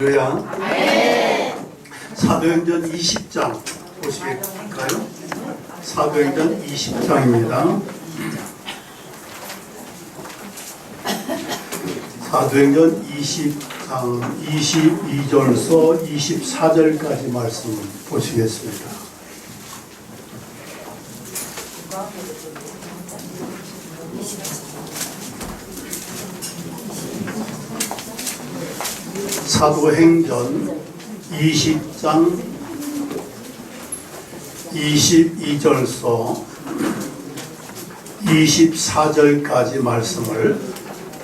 할렐루야. 네. 사도행전 20장 보시겠을까요? 사도행전 20장입니다. 사도행전 20장 22절서 24절까지 말씀을 보시겠습니다. 사도행전 20장 22절서 24절까지 말씀을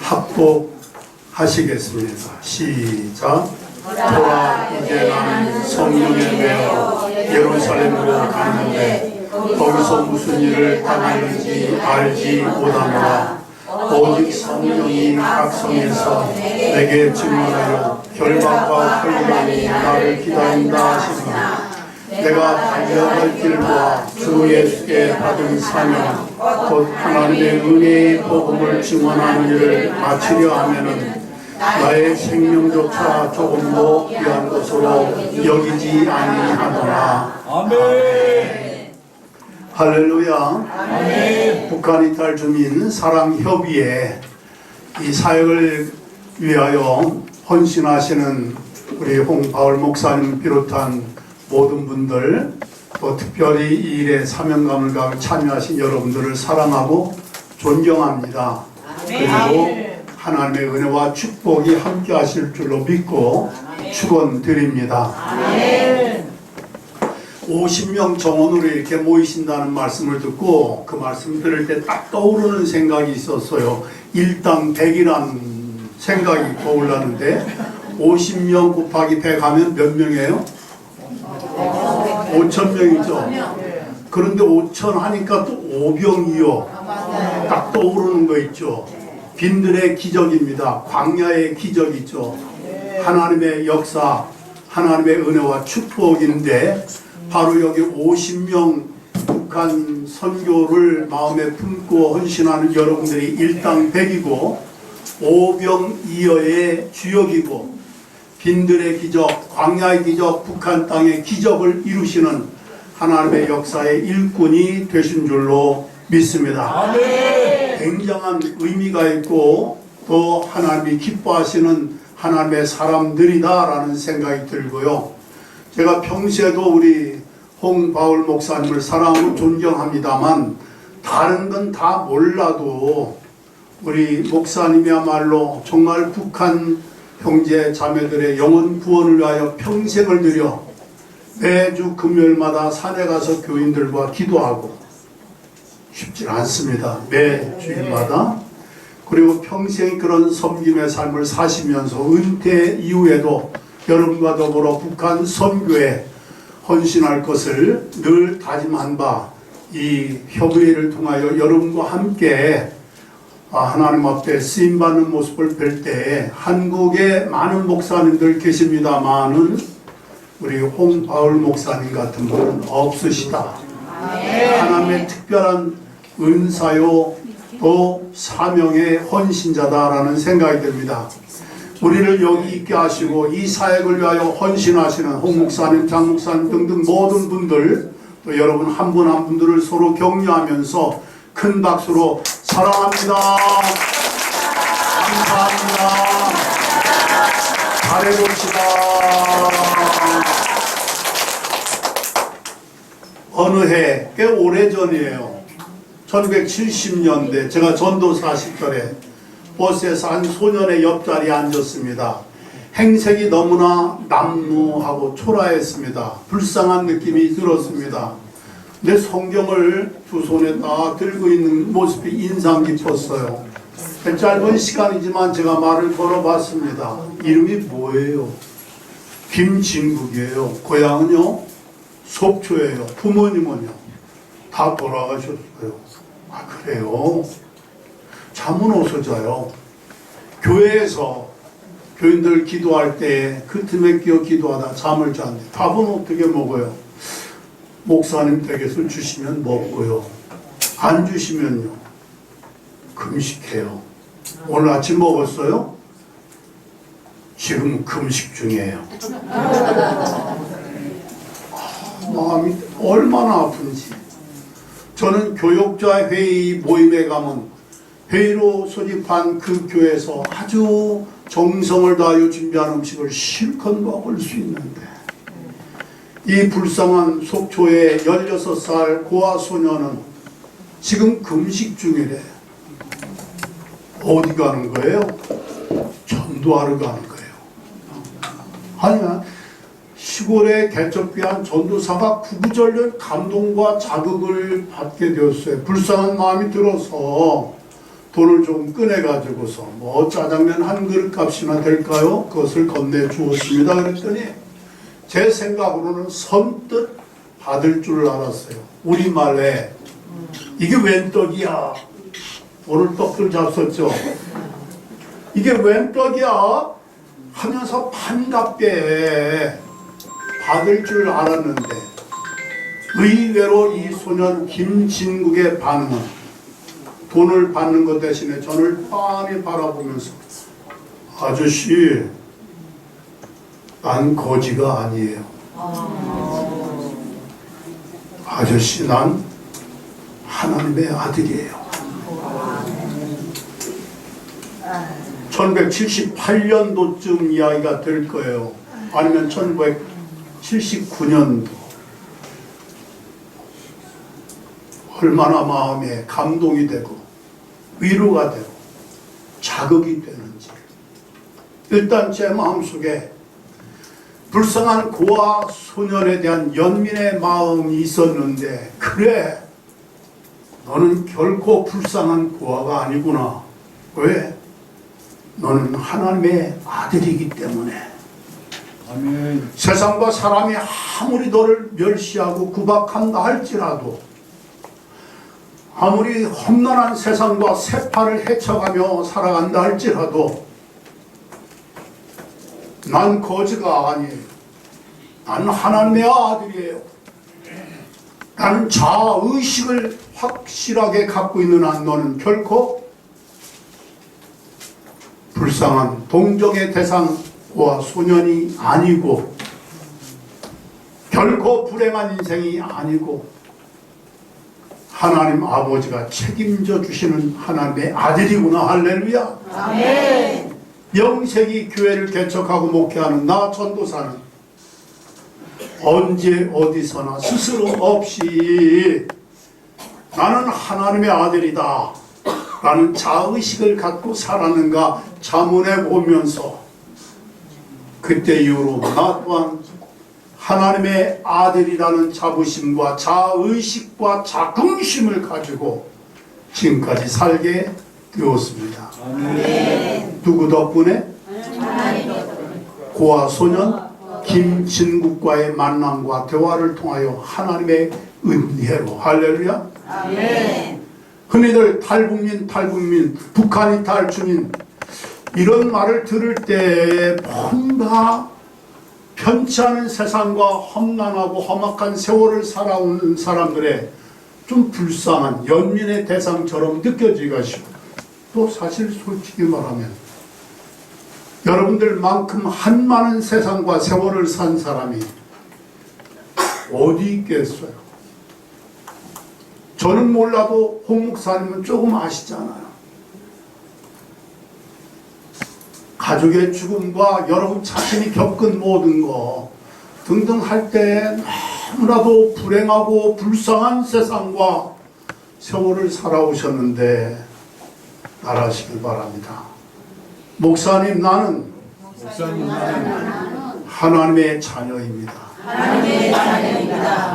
합독하시겠습니다. 시작. 보라, 이제 나는 성령에 매여 예루살렘으로 가는데 거기서 무슨 일을 당하는지 알지 못하노라. 오직 성령이 각 성에서 내게 증언하여 결박과 훈련이 나를 기다린다 하시니 내가 달려갈 길과 주 예수께 받은 사명 곧 하나님의 은혜의 복음을 증언하는 일을 마치려 하면은 나의 생명조차 조금도 귀한 것으로 여기지 아니하노라. 아멘. 할렐루야. 아멘. 북한 이탈 주민 사랑협의회 이 사역을 위하여 헌신하시는 우리 홍바울 목사님 비롯한 모든 분들, 또 특별히 이 일에 사명감을 가지고 참여하신 여러분들을 사랑하고 존경합니다. 그리고 하나님의 은혜와 축복이 함께 하실 줄로 믿고 축원드립니다. 50명 정원으로 이렇게 모이신다는 말씀을 듣고 그 말씀 들을 때 딱 떠오르는 생각이 있었어요. 일당 100이라는 생각이 떠올랐는데 50명 곱하기 100 하면 몇 명이에요? 5,000명이죠. 그런데 5,000 하니까 또 5병이요. 딱 떠오르는 거 있죠. 빈들의 기적입니다. 광야의 기적이죠. 하나님의 역사, 하나님의 은혜와 축복인데 바로 여기 50명 북한 선교를 마음에 품고 헌신하는 여러분들이 일당 100이고 오병이어의 주역이고 빈들의 기적, 광야의 기적, 북한 땅의 기적을 이루시는 하나님의 역사의 일꾼이 되신 줄로 믿습니다. 아멘. 굉장한 의미가 있고 또 하나님이 기뻐하시는 하나님의 사람들이다라는 생각이 들고요. 제가 평소에도 우리 홍바울 목사님을 사랑하고 존경합니다만 다른 건 다 몰라도 우리 목사님이야말로 정말 북한 형제 자매들의 영혼 구원을 위하여 평생을 들여 매주 금요일마다 산에 가서 교인들과 기도하고 쉽지 않습니다. 매 주일마다. 그리고 평생 그런 섬김의 삶을 사시면서 은퇴 이후에도 여러분과 더불어 북한 선교에 헌신할 것을 늘 다짐한 바 이 협의회를 통하여 여러분과 함께 하나님 앞에 쓰임받는 모습을 뵐 때 한국에 많은 목사님들 계십니다만은 우리 홍바울 목사님 같은 분은 없으시다. 하나님의 특별한 은사요 또 사명의 헌신자다라는 생각이 듭니다. 우리를 여기 있게 하시고 이 사역을 위하여 헌신하시는 홍 목사님, 장 목사님 등등 모든 분들 또 여러분 한 분 한 분들을 서로 격려하면서 큰 박수로 사랑합니다. 감사합니다. 잘해봅시다. 어느 해, 꽤 오래전이에요. 1970년대 제가 전도사 시절에 버스에서 한 소년의 옆자리에 앉았습니다. 행색이 너무나 남루하고 초라했습니다. 불쌍한 느낌이 들었습니다. 내 성경을 두 손에 다 들고 있는 모습이 인상 깊었어요. 짧은 시간이지만 제가 말을 걸어봤습니다. 이름이 뭐예요? 김진국이에요. 고향은요? 속초예요. 부모님은요? 다 돌아가셨어요. 아, 그래요? 잠은 어디서 자요? 교회에서 교인들 기도할 때 그 틈에 끼어 기도하다 잠을 잤는데 밥은 어떻게 먹어요? 목사님 댁에서 주시면 먹고요. 안 주시면요. 금식해요. 오늘 아침 먹었어요? 지금 금식 중이에요. 마음이 얼마나 아픈지. 저는 교역자 회의 모임에 가면 회의로 소집한 그 교회에서 아주 정성을 다하여 준비한 음식을 실컷 먹을 수 있는데, 이 불쌍한 속초의 16살 고아 소녀는 지금 금식 중이래. 어디 가는 거예요? 전도하러 가는 거예요. 아니야, 시골에 개척귀한 전도사가 구구절절 감동과 자극을 받게 되었어요. 불쌍한 마음이 들어서 돈을 좀 꺼내가지고서 뭐 짜장면 한 그릇 값이나 될까요? 그것을 건네주었습니다. 그랬더니 제 생각으로는 선뜻 받을 줄 알았어요. 우리말에 이게 웬 떡이야? 오늘 떡들 잡섰죠? 이게 웬 떡이야? 하면서 반갑게 받을 줄 알았는데, 의외로 이 소년 김진국의 반응은 돈을 받는 것 대신에 저를 빤히 바라보면서, 아저씨, 난 거지가 아니에요. 아저씨, 난 하나님의 아들이에요. 1978년도쯤 이야기가 될 거예요. 아니면 1979년도. 얼마나 마음에 감동이 되고 위로가 되고 자극이 되는지. 일단 제 마음속에 불쌍한 고아 소년에 대한 연민의 마음이 있었는데, 그래, 너는 결코 불쌍한 고아가 아니구나. 왜? 너는 하나님의 아들이기 때문에. 아멘. 세상과 사람이 아무리 너를 멸시하고 구박한다 할지라도, 아무리 험난한 세상과 세파를 헤쳐가며 살아간다 할지라도, 난 거지가 아니에요. 나는 하나님의 아들이에요. 나는 자아의식을 확실하게 갖고 있는 한 너는 결코 불쌍한 동정의 대상과 소년이 아니고, 결코 불행한 인생이 아니고, 하나님 아버지가 책임져 주시는 하나님의 아들이구나. 할렐루야. 아멘. 명색이 교회를 개척하고 목회하는 나 전도사는 언제 어디서나 스스로 없이 나는 하나님의 아들이다 라는 자의식을 갖고 살았는가 자문해 보면서, 그때 이후로 나 또한 하나님의 아들이라는 자부심과 자의식과 자긍심을 가지고 지금까지 살게 되었습니다. 아멘. 누구 덕분에? 고아 소년 김진국과의 만남과 대화를 통하여 하나님의 은혜로. 할렐루야. 아멘. 흔히들 탈북민, 북한 이탈주민, 이런 말을 들을 때 뭔가 편치 않은 세상과 험난하고 험악한 세월을 살아온 사람들의 좀 불쌍한 연민의 대상처럼 느껴지기가 쉬워. 또 사실 솔직히 말하면 여러분들만큼 한많은 세상과 세월을 산 사람이 어디 있겠어요? 저는 몰라도 홍 목사님은 조금 아시잖아요. 가족의 죽음과 여러분 자신이 겪은 모든 거 등등 할 때 너무나도 불행하고 불쌍한 세상과 세월을 살아오셨는데 알아시길 바랍니다. 목사님, 나는 하나님의 자녀입니다.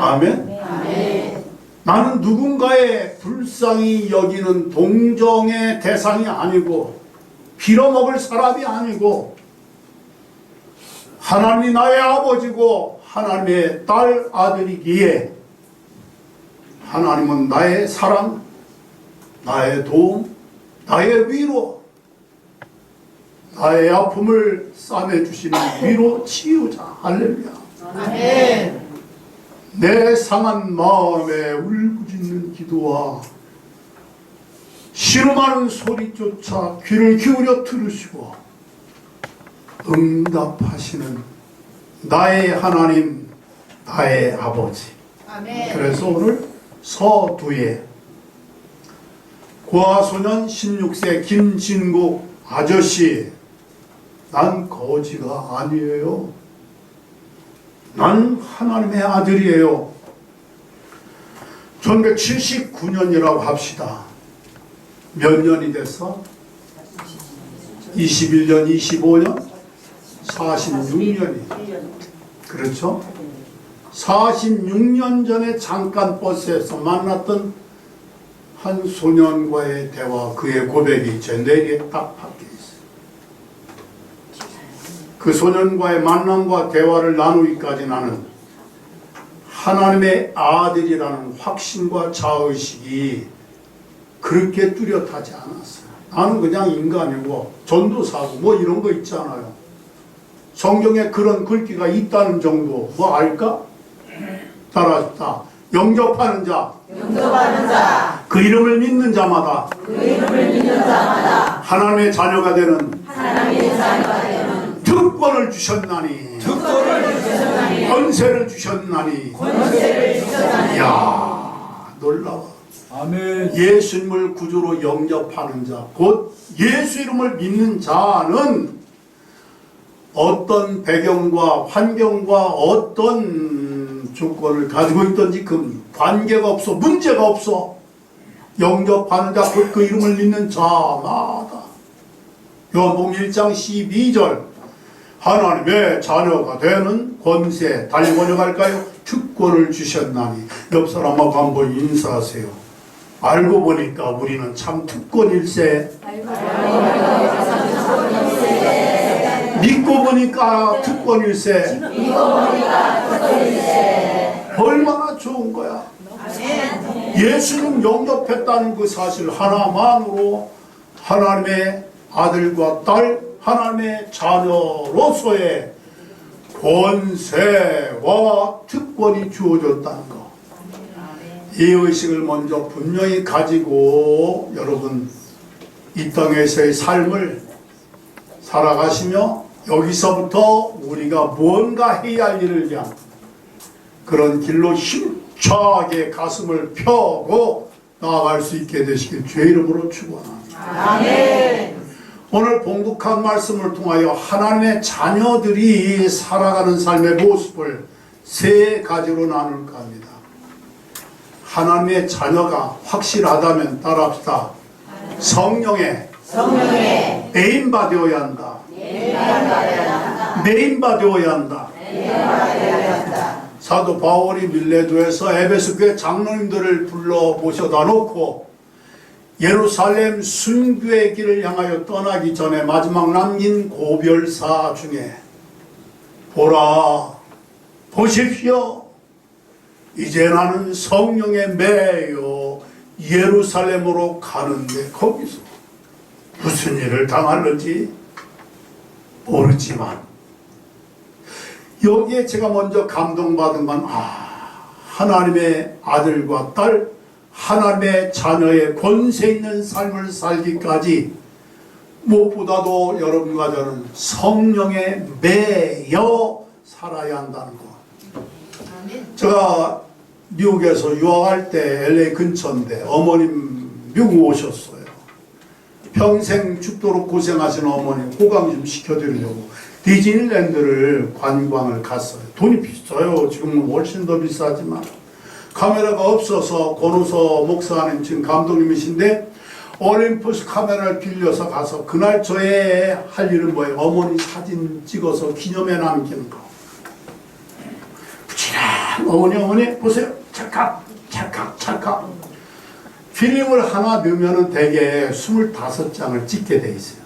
아멘. 나는 누군가의 불쌍히 여기는 동정의 대상이 아니고 빌어먹을 사람이 아니고, 하나님이 나의 아버지고 하나님의 딸 아들이기에 하나님은 나의 사랑, 나의 도움, 나의 위로, 나의 아픔을 싸매주시는 위로 치유자. 할렐루야. 아멘. 내 상한 마음에 울부짖는 기도와 신음하는 소리조차 귀를 기울여 들으시고 응답하시는 나의 하나님, 나의 아버지. 아멘. 그래서 오늘 서두에 고아소년 16세 김진국 아저씨, 난 거지가 아니에요. 난 하나님의 아들이에요. 1979년이라고 합시다. 몇 년이 됐어? 21년, 25년? 46년이. 그렇죠? 46년 전에 잠깐 버스에서 만났던 한 소년과의 대화, 그의 고백이 제 뇌리에 딱 박혀 있어요. 그 소년과의 만남과 대화를 나누기까지 나는 하나님의 아들이라는 확신과 자의식이 그렇게 뚜렷하지 않았어요. 나는 그냥 인간이고 전도사고 뭐 이런 거 있잖아요. 성경에 그런 글귀가 있다는 정도 뭐 알까? 따라합시다. 영접하는 자, 그 이름을 믿는 자마다, 하나님의 자녀가 되는, 특권을 주셨나니, 권세를 주셨나니. 이야, 놀라워. 아멘. 예수님을 구주로 영접하는 자, 곧 예수 이름을 믿는 자는 어떤 배경과 환경과 어떤 조건을 가지고 있든지 그 관계가 없어, 문제가 없어. 영접하는 자, 곧 그 이름을 믿는 자마다. 요한복음 1장 12절, 하나님의 자녀가 되는 권세, 달리 번역할까요? 특권을 주셨나니. 옆 사람하고 한번 인사하세요. 알고 보니까 우리는 참 특권일세. 믿고 보니까 특권일세. 얼마나 좋은 거야. 예수님 영접했다는 그 사실 하나만으로 하나님의 아들과 딸, 하나님의 자녀로서의 권세와 특권이 주어졌다는 것. 이 의식을 먼저 분명히 가지고 여러분 이 땅에서의 삶을 살아가시며 여기서부터 우리가 무언가 해야 할 일을 위한 그런 길로 힘차게 가슴을 펴고 나아갈 수 있게 되시길 주의 이름으로 축원합니다. 아멘. 오늘 봉독한 말씀을 통하여 하나님의 자녀들이 살아가는 삶의 모습을 세 가지로 나눌까 합니다. 하나님의 자녀가 확실하다면 따라합시다. 성령에 메인바되어야 한다. 메인바되어야 한다. 사도 바울이 밀레도에서 에베소 교회 장로님들을 불러 모셔다 놓고 예루살렘 순교의 길을 향하여 떠나기 전에 마지막 남긴 고별사 중에 보라, 보십시오. 이제 나는 성령에 매여 예루살렘으로 가는데 거기서 무슨 일을 당할는지 모르지만 여기에 제가 먼저 감동받은 건 하나님의 아들과 딸, 하나님의 자녀의 권세 있는 삶을 살기까지 무엇보다도 여러분과 저는 성령에 매여 살아야 한다는 것. 제가 미국에서 유학할 때 LA 근처인데 어머님 미국 오셨어요. 평생 죽도록 고생하신 어머니 호강 좀 시켜드리려고 디즈니랜드를 관광을 갔어요. 돈이 비싸요. 지금은 훨씬 더 비싸지만 카메라가 없어서 권우서 목사님 지금 감독님이신데 올림푸스 카메라를 빌려서 가서 그날 저의 할 일은 뭐예요? 어머니 사진 찍어서 기념에 남기는 거. 어머니 보세요. 찰칵 필름을 하나 넣으면 대개 25장을 찍게 돼 있어요.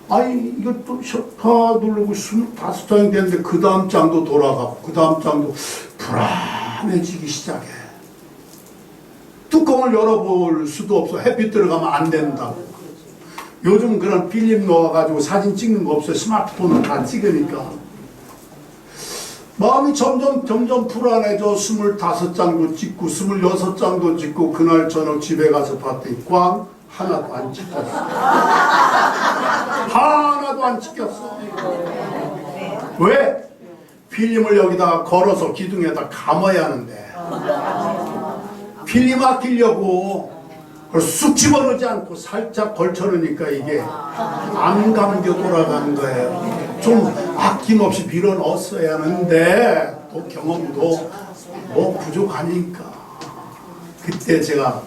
아니 이것도 셔터 누르고 25장이 되는데 그 다음 장도 돌아가고 그 다음 장도 불안해지기 시작해. 뚜껑을 열어볼 수도 없어. 햇빛 들어가면 안 된다고. 요즘 그런 필름 넣어가지고 사진 찍는 거 없어요. 스마트폰으로 다 찍으니까. 마음이 점점 불안해져. 25장도 찍고 26장도 찍고 그날 저녁 집에 가서 봤더니 꽝 하나도 안 찍혔어. 하나도 안 찍혔어. 왜? 필름을 여기다가 걸어서 기둥에다 감아야 하는데 필름 아끼려고 쑥 집어넣지 않고 살짝 걸쳐놓으니까 이게 안 감겨 돌아가는 거예요. 좀 아낌없이 밀어 넣었어야 하는데 또 경험도 뭐 부족하니까 그때 제가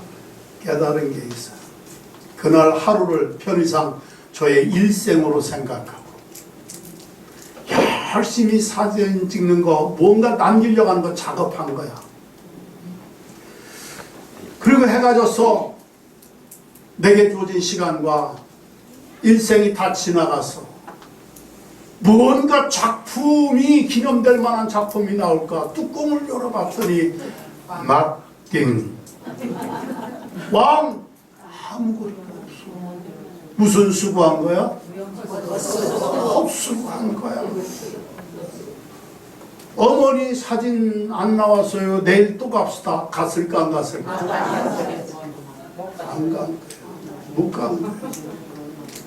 깨달은 게 있어요. 그날 하루를 편의상 저의 일생으로 생각하고 열심히 사진 찍는 거 뭔가 남기려고 하는 거 작업한 거야. 그리고 해가 져서 내게 주어진 시간과 일생이 다 지나가서 뭔가 작품이 기념될 만한 작품이 나올까 뚜껑을 열어봤더니 nothing. 왕 아무것도 없어. 무슨 수고한 거야? 헛수고한 거야. 어머니 사진 안 나왔어요. 내일 또 갑시다. 갔을까 안 갔을까? 안 간 거야. 못 간 거야.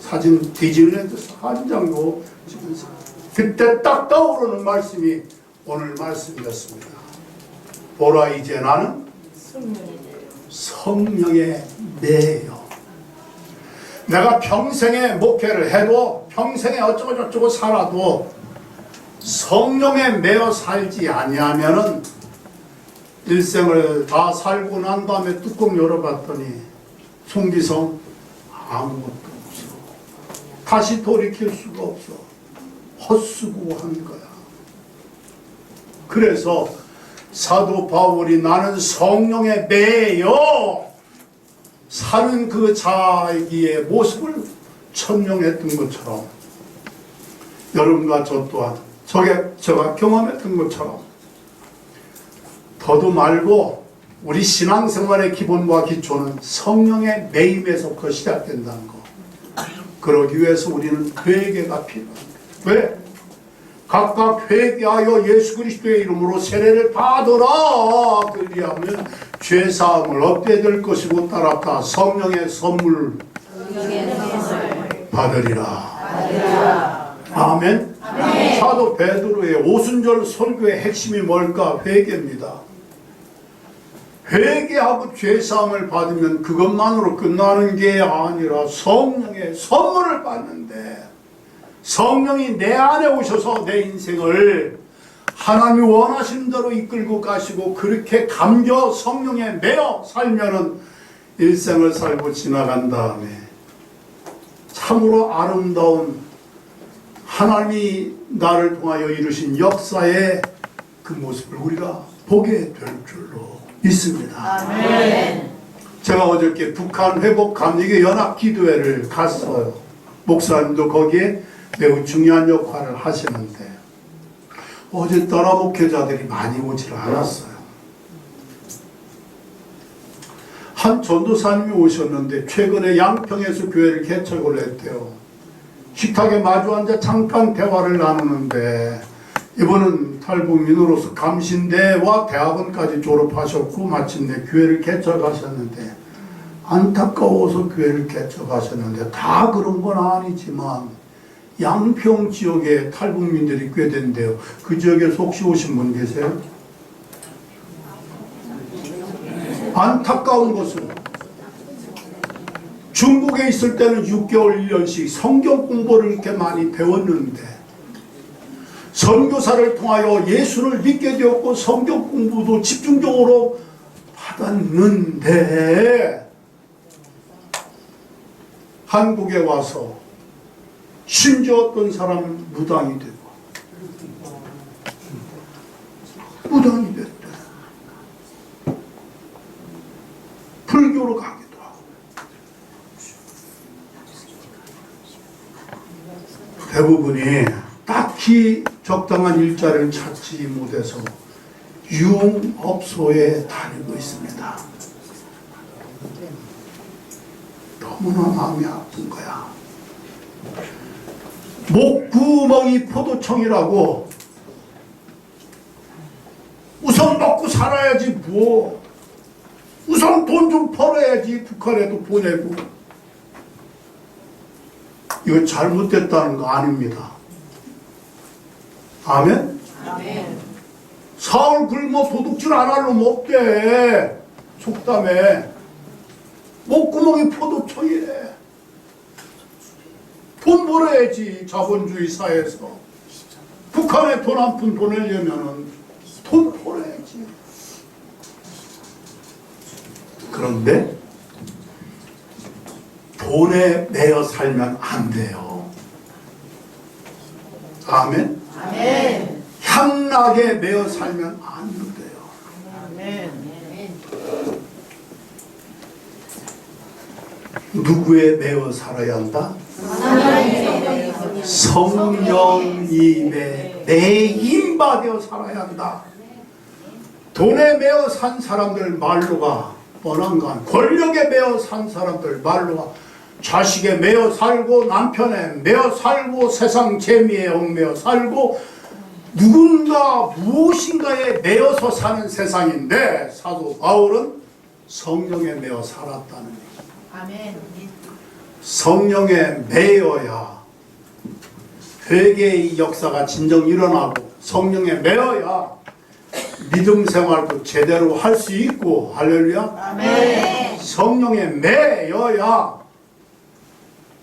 사진 디즈니랜드 한 장도 찍면서 그때 딱 떠오르는 말씀이 오늘 말씀이었습니다. 보라 이제 나는 성령의 매여. 내가 평생에 목회를 해도 평생에 어쩌고저쩌고 살아도 성령에 매여 살지 아니하면은 일생을 다 살고 난 다음에 뚜껑 열어봤더니 송기성 아무것도 없어. 다시 돌이킬 수가 없어. 헛수고한 거야. 그래서 사도 바울이 나는 성령에 매여 사는 그 자기의 모습을 천명했던 것처럼 여러분과 저 또한 제가 경험했던 것처럼 더도 말고 우리 신앙생활의 기본과 기초는 성령의 매임에서부터 시작된다는 거. 그러기 위해서 우리는 회개가 필요합니다. 왜? 각각 회개하여 예수 그리스도의 이름으로 세례를 받으라. 그리하면 죄사함을 얻게 될 것이고 따랐다. 성령의 선물 받으리라. 아멘. 사도 베드로의 오순절 설교의 핵심이 뭘까? 회개입니다. 회개하고 죄사함을 받으면 그것만으로 끝나는 게 아니라 성령의 선물을 받는데 성령이 내 안에 오셔서 내 인생을 하나님이 원하시는 대로 이끌고 가시고 그렇게 감겨 성령에 매여 살면은 일생을 살고 지나간 다음에 참으로 아름다운 하나님이 나를 통하여 이루신 역사의 그 모습을 우리가 보게 될 줄로 믿습니다. 아멘. 제가 어저께 북한 회복 감리교 연합 기도회를 갔어요. 목사님도 거기에 매우 중요한 역할을 하시는데 어제 따라 목회자들이 많이 오질 않았어요. 한 전도사님이 오셨는데 최근에 양평에서 교회를 개척을 했대요. 식탁에 마주 앉아 잠깐 대화를 나누는데 이분은 탈북민으로서 감신대와 대학원까지 졸업하셨고 마침내 교회를 개척하셨는데 안타까워서 교회를 개척하셨는데 다 그런 건 아니지만 양평 지역에 탈북민들이 꽤 된대요. 그 지역에서 혹시 오신 분 계세요? 안타까운 것은 중국에 있을 때는 6개월 1년씩 성경 공부를 이렇게 많이 배웠는데 선교사를 통하여 예수를 믿게 되었고 성경 공부도 집중적으로 받았는데 한국에 와서 심지어 어떤 사람은 무당이 되고 무당이 됐대. 불교로 가기도 하고 대부분이 딱히 적당한 일자리를 찾지 못해서 유흥업소에 다니고 있습니다. 너무나 마음이 아픈 거야. 목구멍이 포도청이라고 우선 먹고 살아야지 뭐 우선 돈 좀 벌어야지 북한에도 보내고 이거 잘못됐다는 거 아닙니다. 아멘? 아멘. 사흘 굶어 도둑질 안 할 놈 없대. 속담에 목구멍이 포도청이래. 돈 벌어야지. 자본주의 사회에서 북한에 돈 한 푼 보내려면은 돈 벌어야지. 그런데 돈에 매여 살면 안 돼요. 아멘? 아멘. 향락에 매여 살면 안 돼요. 아멘. 누구에 매여 살아야 한다? 성령님의 매임받아 살아야 한다. 돈에 매여 산 사람들 말로가 뻔한간, 권력에 매여 산 사람들 말로가 자식에 매여 살고 남편에 매여 살고 세상 재미에 얽매여 살고 누군가 무엇인가에 매여서 사는 세상인데, 사도 바울은 성령에 매여 살았다는 얘기. 아멘. 성령에 매여야 회개의 역사가 진정 일어나고, 성령에 매여야 믿음 생활도 제대로 할 수 있고, 할렐루야. 아멘. 성령에 매여야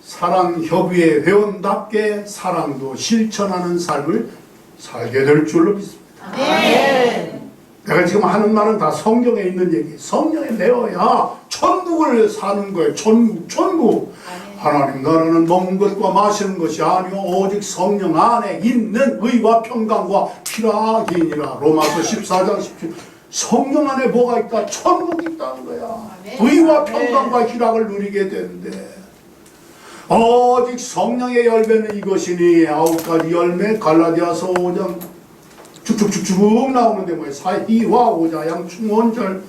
사랑 협의의 회원답게 사랑도 실천하는 삶을 살게 될 줄로 믿습니다. 아멘. 내가 지금 하는 말은 다 성경에 있는 얘기. 성령에 매여야 천국을 사는 거예요. 천국. 하나님 나라는 먹는 것과 마시는 것이 아니요 오직 성령 안에 있는 의와 평강과 희락이니라. 로마서 14장 17. 성령 안에 뭐가 있다? 천국이 있다는 거야. 의와 평강과 희락을 누리게 되는데, 오직 성령의 열매는 이것이니 9가지 열매. 갈라디아서 5장 쭉쭉쭉쭉 나오는데 뭐야? 사희와 오자양 충원절.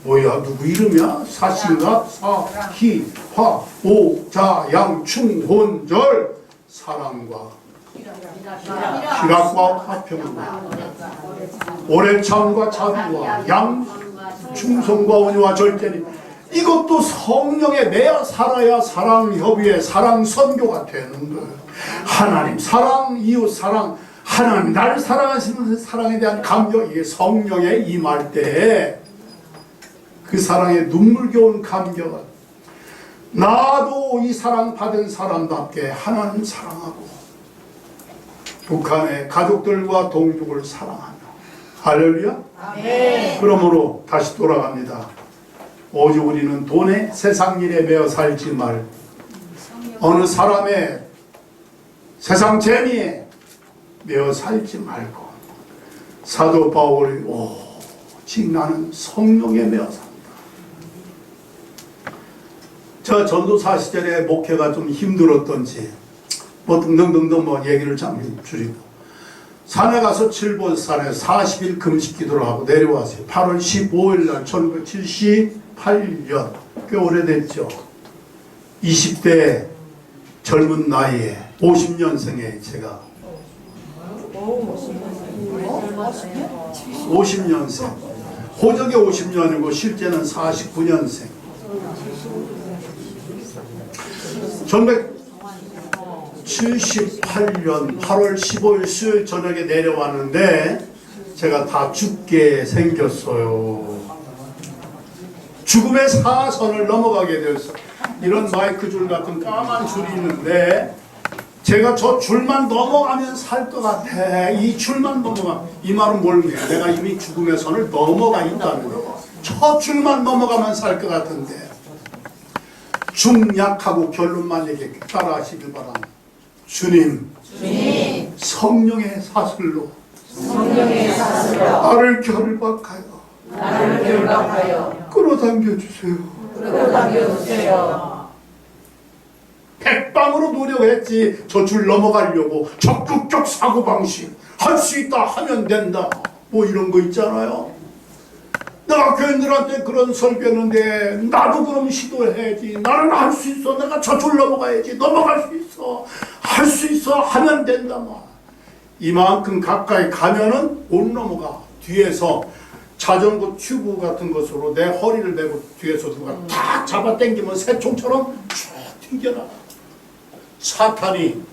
뭐야, 누구 이름이야? 사신각 사희화 오자양 충혼절. 사랑과 희락과 화평과 오래 참과 자비와 양 충성과 온유와 절제니, 이것도 성령에 매여 살아야 사랑 협의회, 사랑 선교가 되는 거예요. 하나님 사랑, 이웃 사랑, 하나님 나를 사랑하시는 사랑에 대한 감격, 이게 성령에 임할 때 그 사랑에 눈물겨운 감격은, 나도 이 사랑 받은 사람답게 하나님 사랑하고 북한의 가족들과 동족을 사랑하며, 할렐루야. 아멘. 그러므로 다시 돌아갑니다. 오직 우리는 돈에 세상 일에 매여 살지 말고, 어느 사람의 세상 재미에 매여 살지 말고, 사도 바울이 오직 나는 성령에 매여 산다. 저 전도사 시절에 목회가 좀 힘들었던지 뭐 등등등등 뭐 얘기를 참 줄이고, 산에 가서 칠보산에 40일 금식 기도를 하고 내려왔어요. 8월 15일 날 1978년, 꽤 오래됐죠. 20대 젊은 나이에 50년생에 제가 50년생, 호적이 50년이고 실제는 49년생. 1978년 8월 15일 수요일 저녁에 내려왔는데 제가 다 죽게 생겼어요. 죽음의 사선을 넘어가게 되었어요. 이런 마이크 줄 같은 까만 줄이 있는데, 제가 저 줄만 넘어가면 살 것 같아. 이 줄만 넘어가. 이 말은 뭘 해요? 내가 이미 죽음의 선을 넘어가 있다는 거예요. 저 줄만 넘어가면 살 것 같은데, 중약하고 결론만 얘기해. 따라하시길 바랍니다. 주님, 성령의 사슬로 나를 결박하여 끌어당겨 주세요. 백방으로 노력했지. 저 줄 넘어가려고 적극적 사고방식, 할 수 있다 하면 된다, 뭐 이런 거 있잖아요. 내가 교인들한테 그런 설교했는데, 나도 그럼 시도해야지. 나는 할 수 있어. 내가 저 줄 넘어가야지. 넘어갈 수 있어. 할 수 있어. 하면 된다. 뭐. 이만큼 가까이 가면은 못 넘어가. 뒤에서 자전거 튜브 같은 것으로 내 허리를 메고 뒤에서 누가 탁 잡아 당기면 새총처럼 쭉 튕겨나가. 사탄이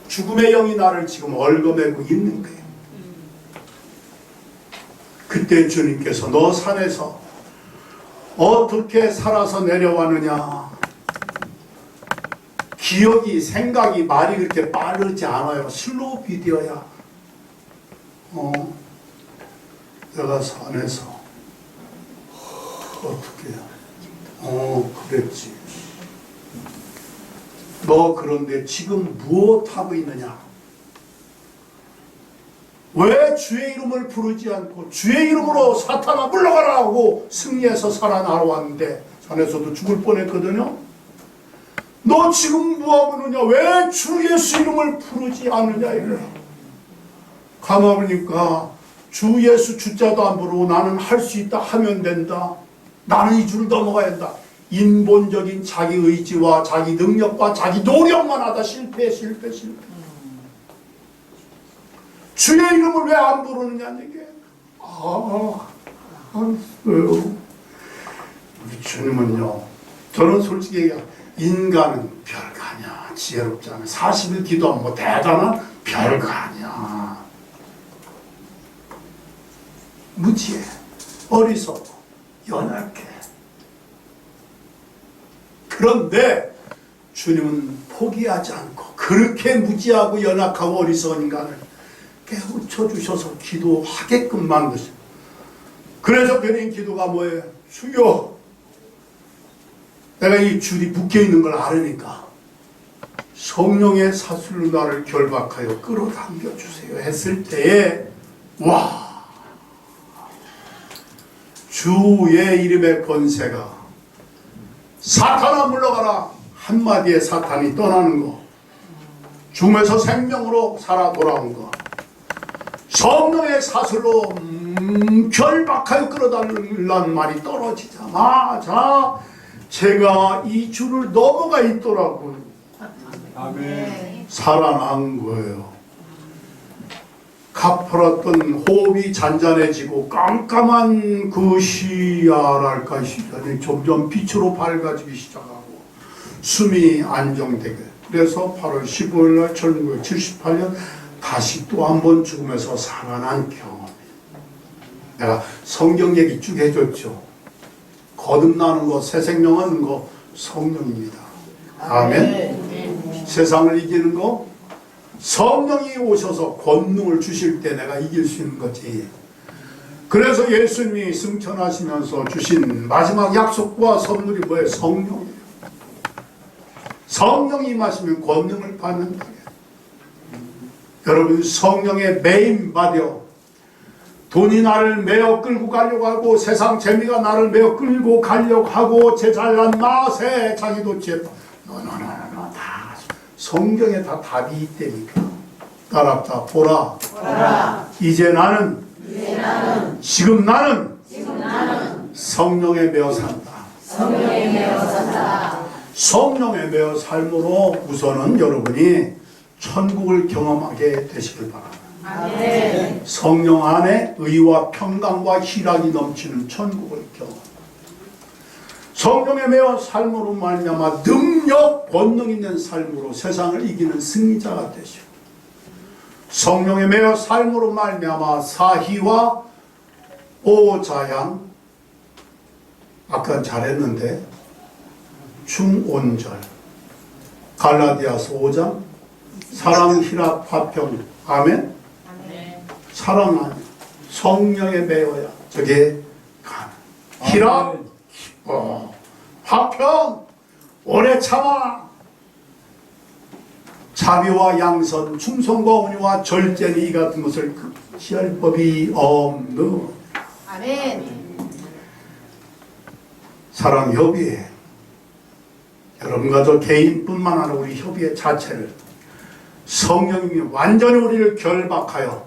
죽음의 영이 나를 지금 얽어매고 있는 거예요. 그때 주님께서 너 산에서 어떻게 살아서 내려왔느냐. 기억이, 생각이, 말이 그렇게 빠르지 않아요. 슬로우 비디오야. 내가 산에서 어떻게 그랬지. 너 그런데 지금 무엇하고 있느냐. 왜 주의 이름을 부르지 않고 주의 이름으로 사탄아 물러가라 하고 승리해서 살아나왔는데 산에서도 죽을 뻔했거든요. 너 지금 뭐하고 있느냐. 왜 주 예수 이름을 부르지 않느냐. 이래. 가만히 보니까 주 예수 주자도 안 부르고 나는 할 수 있다 하면 된다. 나는 이 줄을 넘어가야 한다. 인본적인 자기 의지와 자기 능력과 자기 노력만 하다 실패. 주의 이름을 왜 안 부르느냐는 얘기예요. 알았어요. 우리 주님은요, 저는 솔직히 얘기해요. 인간은 별거 아니야. 지혜롭지 않아. 40일 기도하면 뭐 대단한 별거 아니야. 무지해. 어리석고 연약해. 그런데 주님은 포기하지 않고 그렇게 무지하고 연약하고 어리석은 인간을 깨우쳐 주셔서 기도하게끔 만드십니다. 그래서 드린 기도가 뭐예요? 주여, 내가 이 줄이 묶여있는 걸 알으니까 성령의 사슬로 나를 결박하여 끌어당겨 주세요 했을 때에 와, 주의 이름의 권세가 사탄아 물러가라 한마디에 사탄이 떠나는 거, 죽음에서 생명으로 살아 돌아온 거, 성령의 사슬로 결박하여 끌어달라는 말이 떨어지자마자 제가 이 줄을 넘어가 있더라고요. 아멘. 살아난 거예요. 가파랐던 호흡이 잔잔해지고 깜깜한 그 시야랄까 시간이 점점 빛으로 밝아지기 시작하고 숨이 안정되게. 그래서 8월 15일 날 1978년 다시 또 한 번 죽음에서 살아난 경험이에요. 내가 성경 얘기 쭉 해줬죠. 거듭나는 거, 새 생명 하는 거 성령입니다. 아멘. 세상을 이기는 거 성령이 오셔서 권능을 주실 때 내가 이길 수 있는 거지. 그래서 예수님이 승천하시면서 주신 마지막 약속과 선물이 뭐예요? 성령이에요. 성령이 임하시면 권능을 받는다. 여러분, 성령의 매임 받여 돈이 나를 메어 끌고 가려고 하고 세상 재미가 나를 메어 끌고 가려고 하고 제 잘난 맛에 자기도 노노노노 다 성경에 다 답이 있다니까. 따라합다. 보라. 이제 나는 지금 나는 성령에 메어 산다. 성령에 메어 삶으로 우선은 여러분이 천국을 경험하게 되시길 바랍니다. 아멘. 성령 안에 의와 평강과 희락이 넘치는 천국을 경험. 성령에 매어 삶으로 말미암아 능력, 권능 있는 삶으로 세상을 이기는 승리자가 되시고, 성령에 매어 삶으로 말미암아 사희와 오자양, 아까 잘했는데 중온절, 갈라디아서 5장, 사랑, 희락, 화평, 아멘. 사랑 아니야. 성령에 매어야 저게 가는. 희락, 기뻐. 화평, 오래 참아. 자비와 양선, 충성과 온유와 절제는 이 같은 것을 극치할 법이 없는. 아멘. 사랑 협의해. 여러분과 저 개인뿐만 아니라 우리 협의의 자체를 성령님이 완전히 우리를 결박하여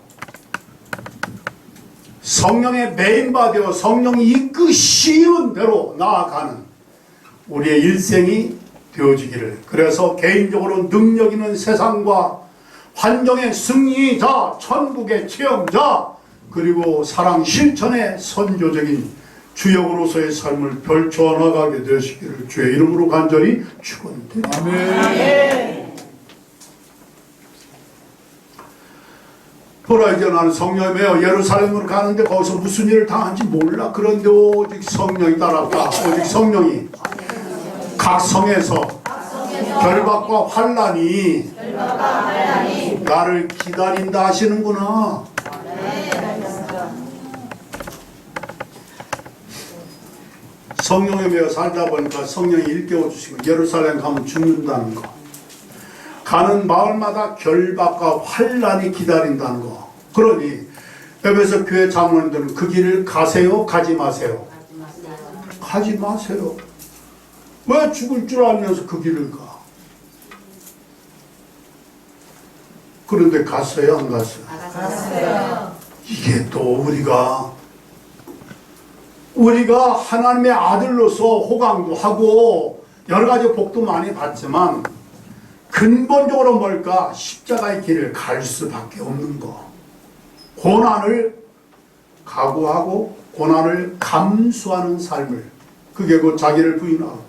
성령의 메인바되어 성령이 이끄시는 대로 나아가는 우리의 일생이 되어지기를. 그래서 개인적으로 능력 있는 세상과 환경의 승리자, 천국의 체험자, 그리고 사랑 실천의 선조적인 주역으로서의 삶을 펼쳐나가게 되시기를 주의 이름으로 간절히 축원드립니다. 아멘. 보라 이제 나는 성령이며 예루살렘으로 가는데 거기서 무슨 일을 당한지 몰라. 그런데 오직 성령이 따랐다. 오직 성령이 각 성에서 결박과 환난이 나를 기다린다 하시는구나. 성령에 매여 살다 보니까 성령이 일깨워 주시고 예루살렘 가면 죽는다는 거, 가는 마을마다 결박과 환난이 기다린다는 거. 그러니 에베소 교회 장로님들은 그 길을 가세요, 가지 마세요? 가지 마세요. 왜 죽을 줄 알면서 그 길을 가? 그런데 갔어요, 안 갔어요? 갔어요. 이게 또 우리가 하나님의 아들로서 호강도 하고 여러 가지 복도 많이 받지만 근본적으로 뭘까? 십자가의 길을 갈 수밖에 없는 거. 고난을 각오하고 고난을 감수하는 삶을, 그게 곧 자기를 부인하고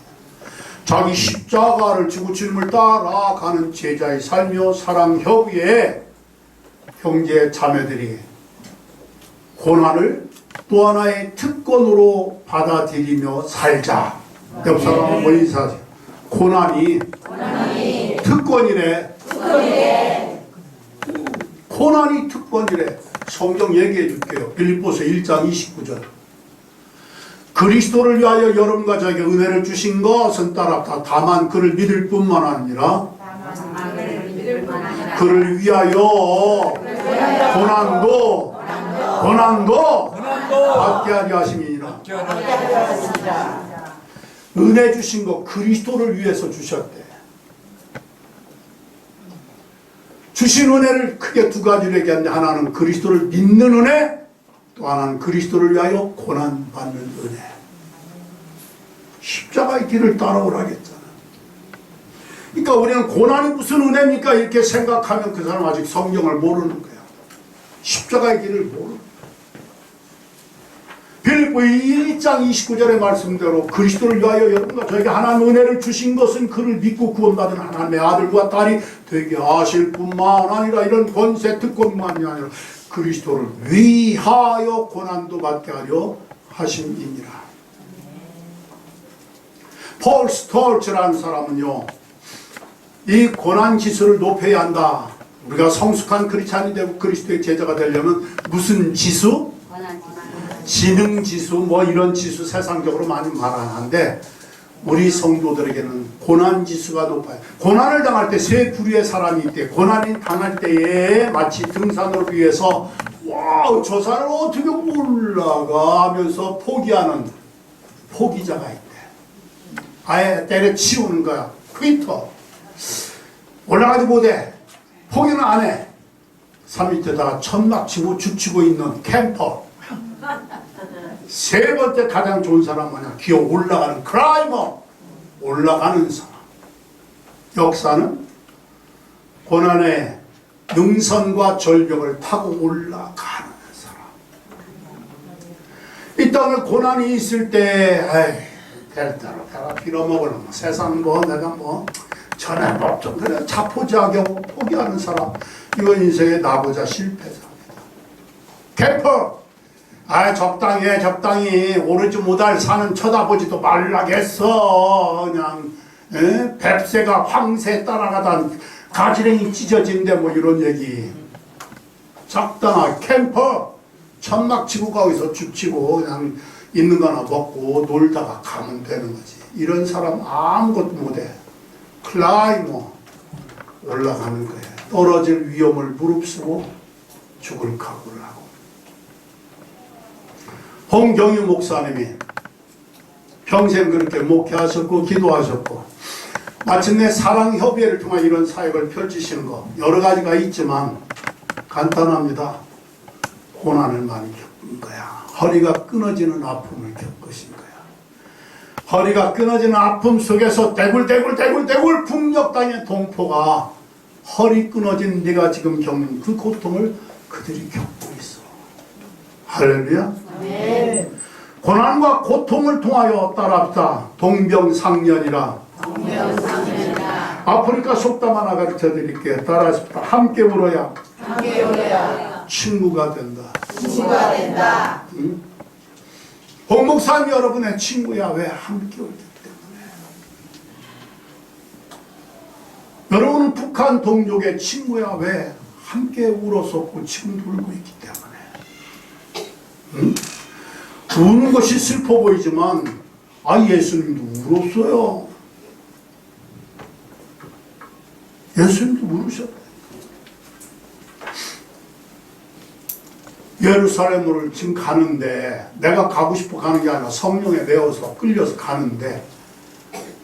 자기 십자가를 지고 주님을 따라가는 제자의 삶이요, 사랑 협의에 형제 자매들이 고난을 또 하나의 특권으로 받아들이며 살자. 옆 사람은 뭐 인사하세요? 고난이 특권이래. 고난이 특권이래. 성경 얘기해 줄게요. 빌립보서 1장 29절. 그리스도를 위하여 여러분과 저에게 은혜를 주신 것은 따랐다. 다만 그를 믿을 뿐만 아니라 그를 위하여 고난도 받게 하려 하심이니라. 은혜 주신 거 그리스도를 위해서 주셨대. 주신 은혜를 크게 두 가지로 얘기하는데, 하나는 그리스도를 믿는 은혜, 또 하나는 그리스도를 위하여 고난받는 은혜. 십자가의 길을 따라오라겠잖아. 그러니까 우리는 고난이 무슨 은혜입니까? 이렇게 생각하면 그 사람 아직 성경을 모르는 거야. 십자가의 길을 모르는 거야. 빌립보 1장 29절의 말씀대로 그리스도를 위하여 여러분과 저에게 하나님 은혜를 주신 것은 그를 믿고 구원받은 하나님의 아들과 딸이 되게 하실 뿐만 아니라, 이런 권세 특권만이 아니라 그리스도를 위하여 고난도 받게 하려 하심이니라. 폴 스톨츠라는 사람은요, 이 고난 지수를 높여야 한다. 우리가 성숙한 크리스찬이 되고 그리스도의 제자가 되려면 무슨 지수? 지능 지수, 뭐 이런 지수 세상적으로 많이 말하는데, 우리 성도들에게는 고난 지수가 높아요. 고난을 당할 때 세 부류의 사람이 있대. 고난이 당할 때에 마치 등산을 위해서 와우, 저 산을 어떻게 올라가 하면서 포기하는 포기자가 있대. 아예 때려치우는 거야. 퀴터. 올라가지 못해. 포기는 안 해. 산 밑에다가 천막 치고 죽치고 있는 캠퍼. 세 번째 가장 좋은 사람 뭐냐? 기어 올라가는 클라이머. 올라가는 사람. 역사는 고난의 능선과 절벽을 타고 올라가는 사람. 이 땅에 고난이 있을 때, 대따로 배가 빌어먹으려면 세상 뭐 내가 뭐 전에 뭐 좀 그래 자포자기 포기하는 사람, 이건 인생의 나보자 실패자입니다. 캠퍼. 적당히 오르지 못할 산은 쳐다보지도 말라겠어. 그냥 뱁새가 황새 따라가던 가지랭이 찢어진데 뭐 이런 얘기. 적당한 캠퍼. 천막 치고 거기서 죽치고 그냥 있는 거나 먹고 놀다가 가면 되는 거지. 이런 사람 아무것도 못해. 클라이머. 올라가는 거예요. 떨어질 위험을 무릅쓰고 죽을 각오를 하고. 홍경유 목사님이 평생 그렇게 목회하셨고 기도하셨고 마침내 사랑협의회를 통해 이런 사역을 펼치시는 거 여러 가지가 있지만 간단합니다. 고난을 많이 겪은 거야. 허리가 끊어지는 아픔을 겪으신 거야. 허리가 끊어지는 아픔 속에서 대굴 북녘 땅의 동포가 허리 끊어진 네가 지금 겪는 그 고통을 그들이 겪고 있어. 할렐루야. 네. 고난과 고통을 통하여 따라합다. 동병상련이라. 아프리카 속담 하나 가르쳐 드릴게요. 따라하십시다. 함께 울어야 친구가 된다. 친구가 된다. 응? 복목사님 여러분의 친구야. 왜? 함께 울기 때문에. 여러분은 북한 동족의 친구야. 왜? 함께 울었었고 지금도 울고 있기 때문에. 응? 우는 것이 슬퍼 보이지만 예수님도 울었어요. 예수님도 울으셨다. 예루살렘으로 지금 가는데 내가 가고 싶어 가는 게 아니라 성령에 매어서 끌려서 가는데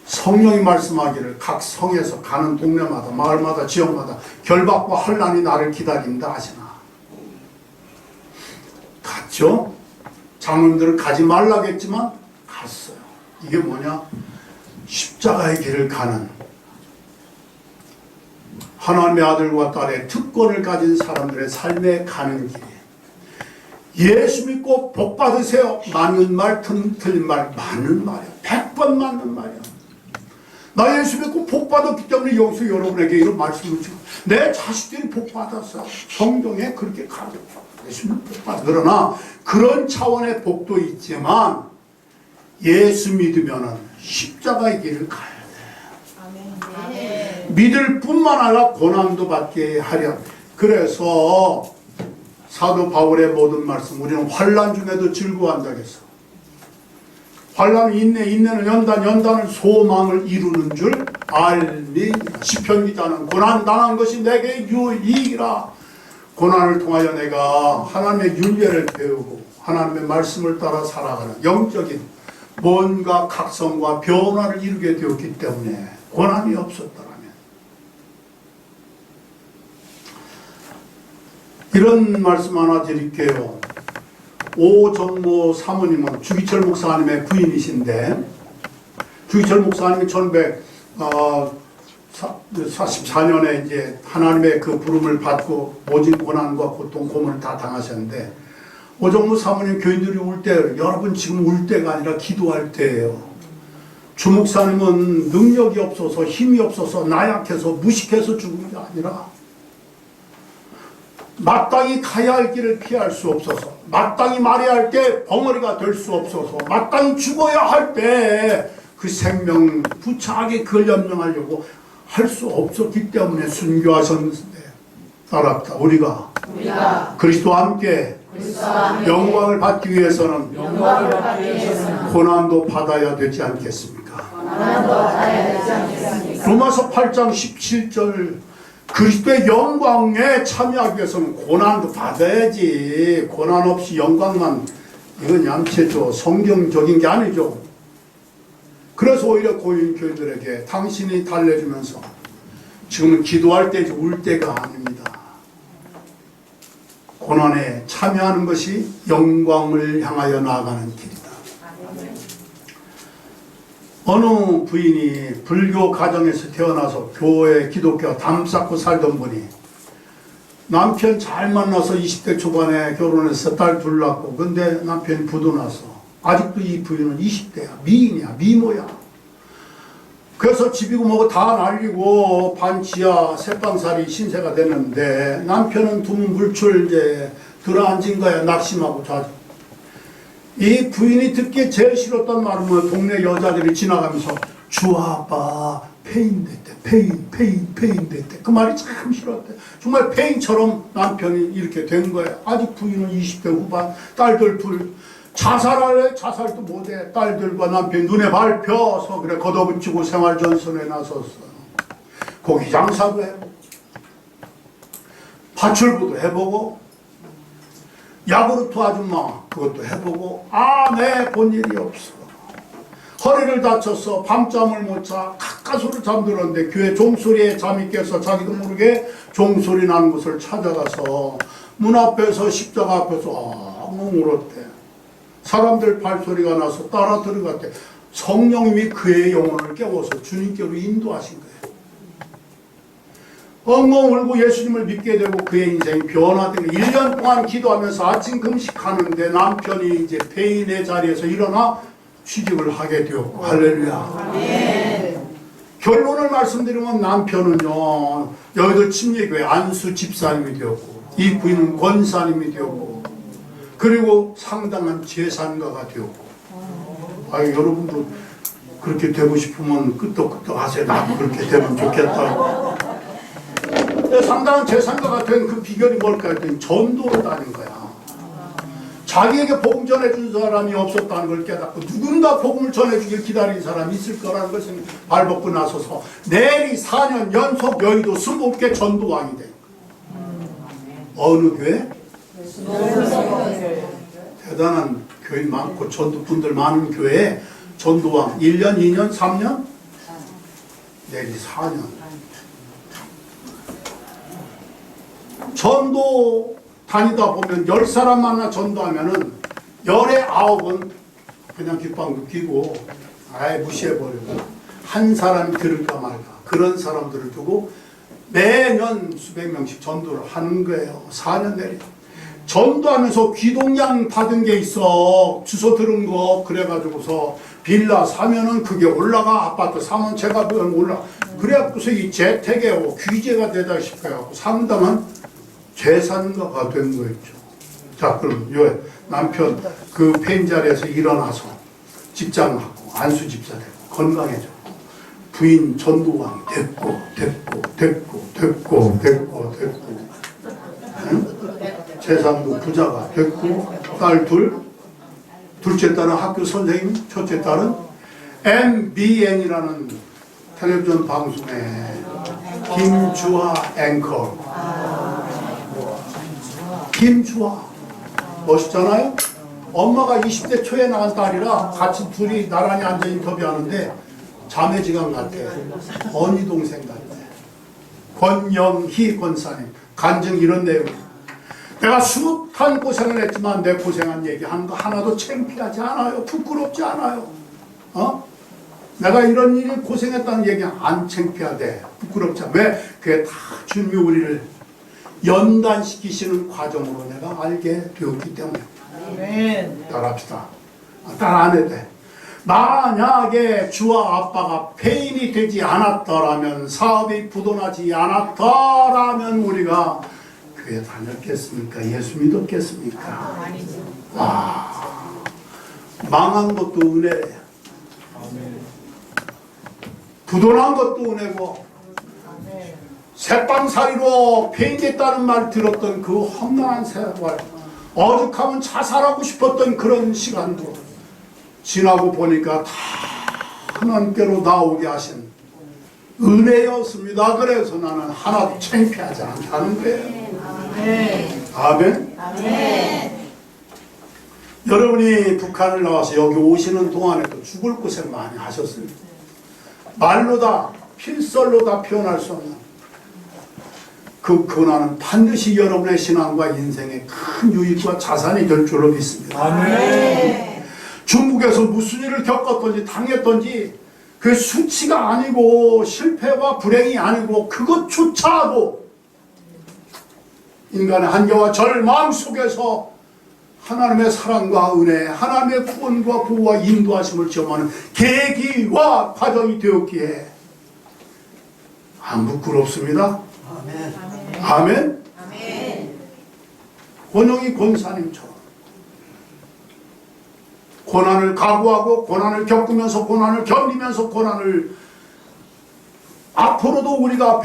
성령이 말씀하기를 각 성에서 가는 동네마다 마을마다 지역마다 결박과 환난이 나를 기다린다 하시나. 갔죠? 장로님들은 가지 말라겠지만 갔어요. 이게 뭐냐? 십자가의 길을 가는 하나님의 아들과 딸의 특권을 가진 사람들의 삶에 가는 길이에요. 예수 믿고 복 받으세요. 맞는 말, 틀린 말, 맞는 말이야. 100번 맞는 말이야. 나 예수 믿고 복 받았기 때문에 여기서 여러분에게 이런 말씀을 주고 내 자식들이 복 받았어. 성경에 그렇게 가르쳐. 예수 믿고 복 받아. 그러나 그런 차원의 복도 있지만 예수 믿으면은 십자가의 길을 가야 돼. 아멘. 믿을 뿐만 아니라 고난도 받게 하려. 그래서 사도 바울의 모든 말씀, 우리는 환난 중에도 즐거워한다 했어. 환난은 인내, 인내는 연단, 연단은 소망을 이루는 줄 알미. 시편 기자는 고난 당한 것이 내게 유익이라. 고난을 통하여 내가 하나님의 윤례를 배우고 하나님의 말씀을 따라 살아가는 영적인 뭔가 각성과 변화를 이루게 되었기 때문에 고난이 없었더라면. 이런 말씀 하나 드릴게요. 오정모 사모님은 주기철 목사님의 부인이신데, 주기철 목사님이 1944년에 이제 하나님의 그 부름을 받고 모진 고난과 고통, 고문을 다 당하셨는데, 오정모 사모님 교인들이 울 때, 여러분 지금 울 때가 아니라 기도할 때예요. 주 목사님은 능력이 없어서 힘이 없어서 나약해서 무식해서 죽은 게 아니라 마땅히 가야 할 길을 피할 수 없어서, 마땅히 말해야 할 때 벙어리가 될 수 없어서, 마땅히 죽어야 할 때 그 생명 부차하게 그걸 연명하려고 할 수 없었기 때문에 순교하셨는데, 따랍다. 우리가 그리스도와 함께 영광을 받기 위해서는 고난도 받아야 되지 않겠습니까? 로마서 8장 17절 그리스도의 영광에 참여하기 위해서는 고난도 받아야지. 고난 없이 영광만, 이건 얌체죠. 성경적인 게 아니죠. 그래서 오히려 고인 교인들에게 당신이 달래주면서 지금은 기도할 때지 울 때가 아닙니다. 고난에 참여하는 것이 영광을 향하여 나아가는 길이다. 어느 부인이 불교 가정에서 태어나서 교회 기독교 담 쌓고 살던 분이 남편 잘 만나서 20대 초반에 결혼해서 딸 둘 낳고, 근데 남편이 부도나서 아직도 이 부인은 20대야. 미인이야. 미모야. 그래서 집이고 뭐고 다 날리고 반지하 새빵살이 신세가 되는데 남편은 두문불출 이제 들어앉은 거야. 낙심하고 자주. 이 부인이 듣기에 제일 싫었던 말은 뭐 동네 여자들이 지나가면서 주아빠 폐인 됐대. 폐인 됐대. 그 말이 참 싫었대. 정말 폐인처럼 남편이 이렇게 된 거야. 아직 부인은 20대 후반, 딸들 둘. 자살할래? 자살도 못해. 딸들과 남편이 눈에 밟혀서 그래 걷어붙이고 생활전선에 나섰어. 고기 장사도 해보고 파출부도 해보고 야구르트 아줌마 그것도 해보고 내 본 일이 없어. 허리를 다쳤어. 밤잠을 못 자. 가까스로 잠들었는데 교회 종소리에 잠이 깨서 자기도 모르게 종소리 나는 곳을 찾아가서 문 앞에서 십자가 앞에서 엉엉 울었대. 사람들 발소리가 나서 따라 들어갔대. 성령님이 그의 영혼을 깨워서 주님께로 인도하신 거예요. 엉엉 울고 예수님을 믿게 되고 그의 인생이 변화되고 1년 동안 기도하면서 아침 금식하는데 남편이 이제 폐인의 자리에서 일어나 취직을 하게 되었고, 할렐루야. 아멘. 결론을 말씀드리면 남편은요 여의도 침례교회 안수 집사님이 되었고 이 부인은 권사님이 되었고, 그리고 상당한 재산가가 되었고. 여러분도 그렇게 되고 싶으면 끄떡끄떡 하세요. 나도 그렇게 되면 좋겠다고. 상당한 재산가가 된 그 비결이 뭘까 했더니 전도로 다닌 거야. 자기에게 복음 전해준 사람이 없었다는 걸 깨닫고 누군가 복음을 전해주길 기다린 사람이 있을 거라는 것을 발벗고 나서서 내리 4년 연속 여의도 20개 전도왕이 된 거야. 어느 교회? 대단한 교인 많고 전도분들 많은 교회에 전도왕 1년, 2년, 3년? 내리 4년. 전도 다니다 보면 10사람 만나 전도하면은 10에 9은 그냥 귓방도 끼고 아예 무시해버리고 한 사람이 들을까 말까 그런 사람들을 두고 매년 수백 명씩 전도를 하는 거예요. 4년 내리 전도하면서 귀동량 받은 게 있어. 주소 들은 거 그래가지고서 빌라 사면은 그게 올라가. 아파트 사면 제가 올라. 그래갖고서 이 재택에 규제가 되다 싶어요. 상당한 재산가가 된 거 있죠. 자, 그럼 요 남편 그 폐인 자리에서 일어나서 직장하고 안수 집사 되고 건강해졌고 부인 전도왕 됐고 응? 재산도 부자가 됐고 딸 둘, 둘째 딸은 학교 선생님, 첫째 딸은 MBN이라는 텔레비전 방송에 김주하 앵커. 김주하 멋있잖아요. 엄마가 20대 초에 낳은 딸이라 같이 둘이 나란히 앉아 인터뷰하는데 자매지간 같아. 언니 동생 같아. 권영희 권사님 간증 이런 내용. 내가 숱한 고생을 했지만 내 고생한 얘기하는 거 하나도 창피하지 않아요. 부끄럽지 않아요. 내가 이런 일을 고생했다는 얘기 안 창피하대. 부끄럽지 않아. 왜? 그게 다 주님이 우리를 연단시키시는 과정으로 내가 알게 되었기 때문에. 따라합시다. 따라 안 해도 돼. 만약에 주와 아빠가 폐인이 되지 않았더라면, 사업이 부도나지 않았더라면 우리가 교회 다녔겠습니까? 예수 믿었겠습니까? 망한 것도 은혜래요. 부도난 것도 은혜고, 새빵살이로 폐인됐다는 말 들었던 그 험난한 세월, 어죽하면 자살하고 싶었던 그런 시간도 지나고 보니까 다 하나님께로 나오게 하신 은혜였습니다. 그래서 나는 하나도 창피하지 않다는 거예요. 아멘. 여러분이 북한을 나와서 여기 오시는 동안에도 죽을 고생 많이 하셨습니다. 말로 다 필설로 다 표현할 수 없는 그 고난은 반드시 여러분의 신앙과 인생의 큰 유익과 자산이 될 줄로 믿습니다. 아멘. 중국에서 무슨 일을 겪었던지 당했던지 그 수치가 아니고 실패와 불행이 아니고 그것조차도 인간의 한계와 절망 속에서 하나님의 사랑과 은혜, 하나님의 구원과 보호와 인도하심을 경험하는 계기와 과정이 되었기에 안 부끄럽습니다. 아멘. 아멘. 아멘. 권영희 권사님처럼 고난을 각오하고 고난을 겪으면서 고난을 견디면서 고난을 앞으로도 우리가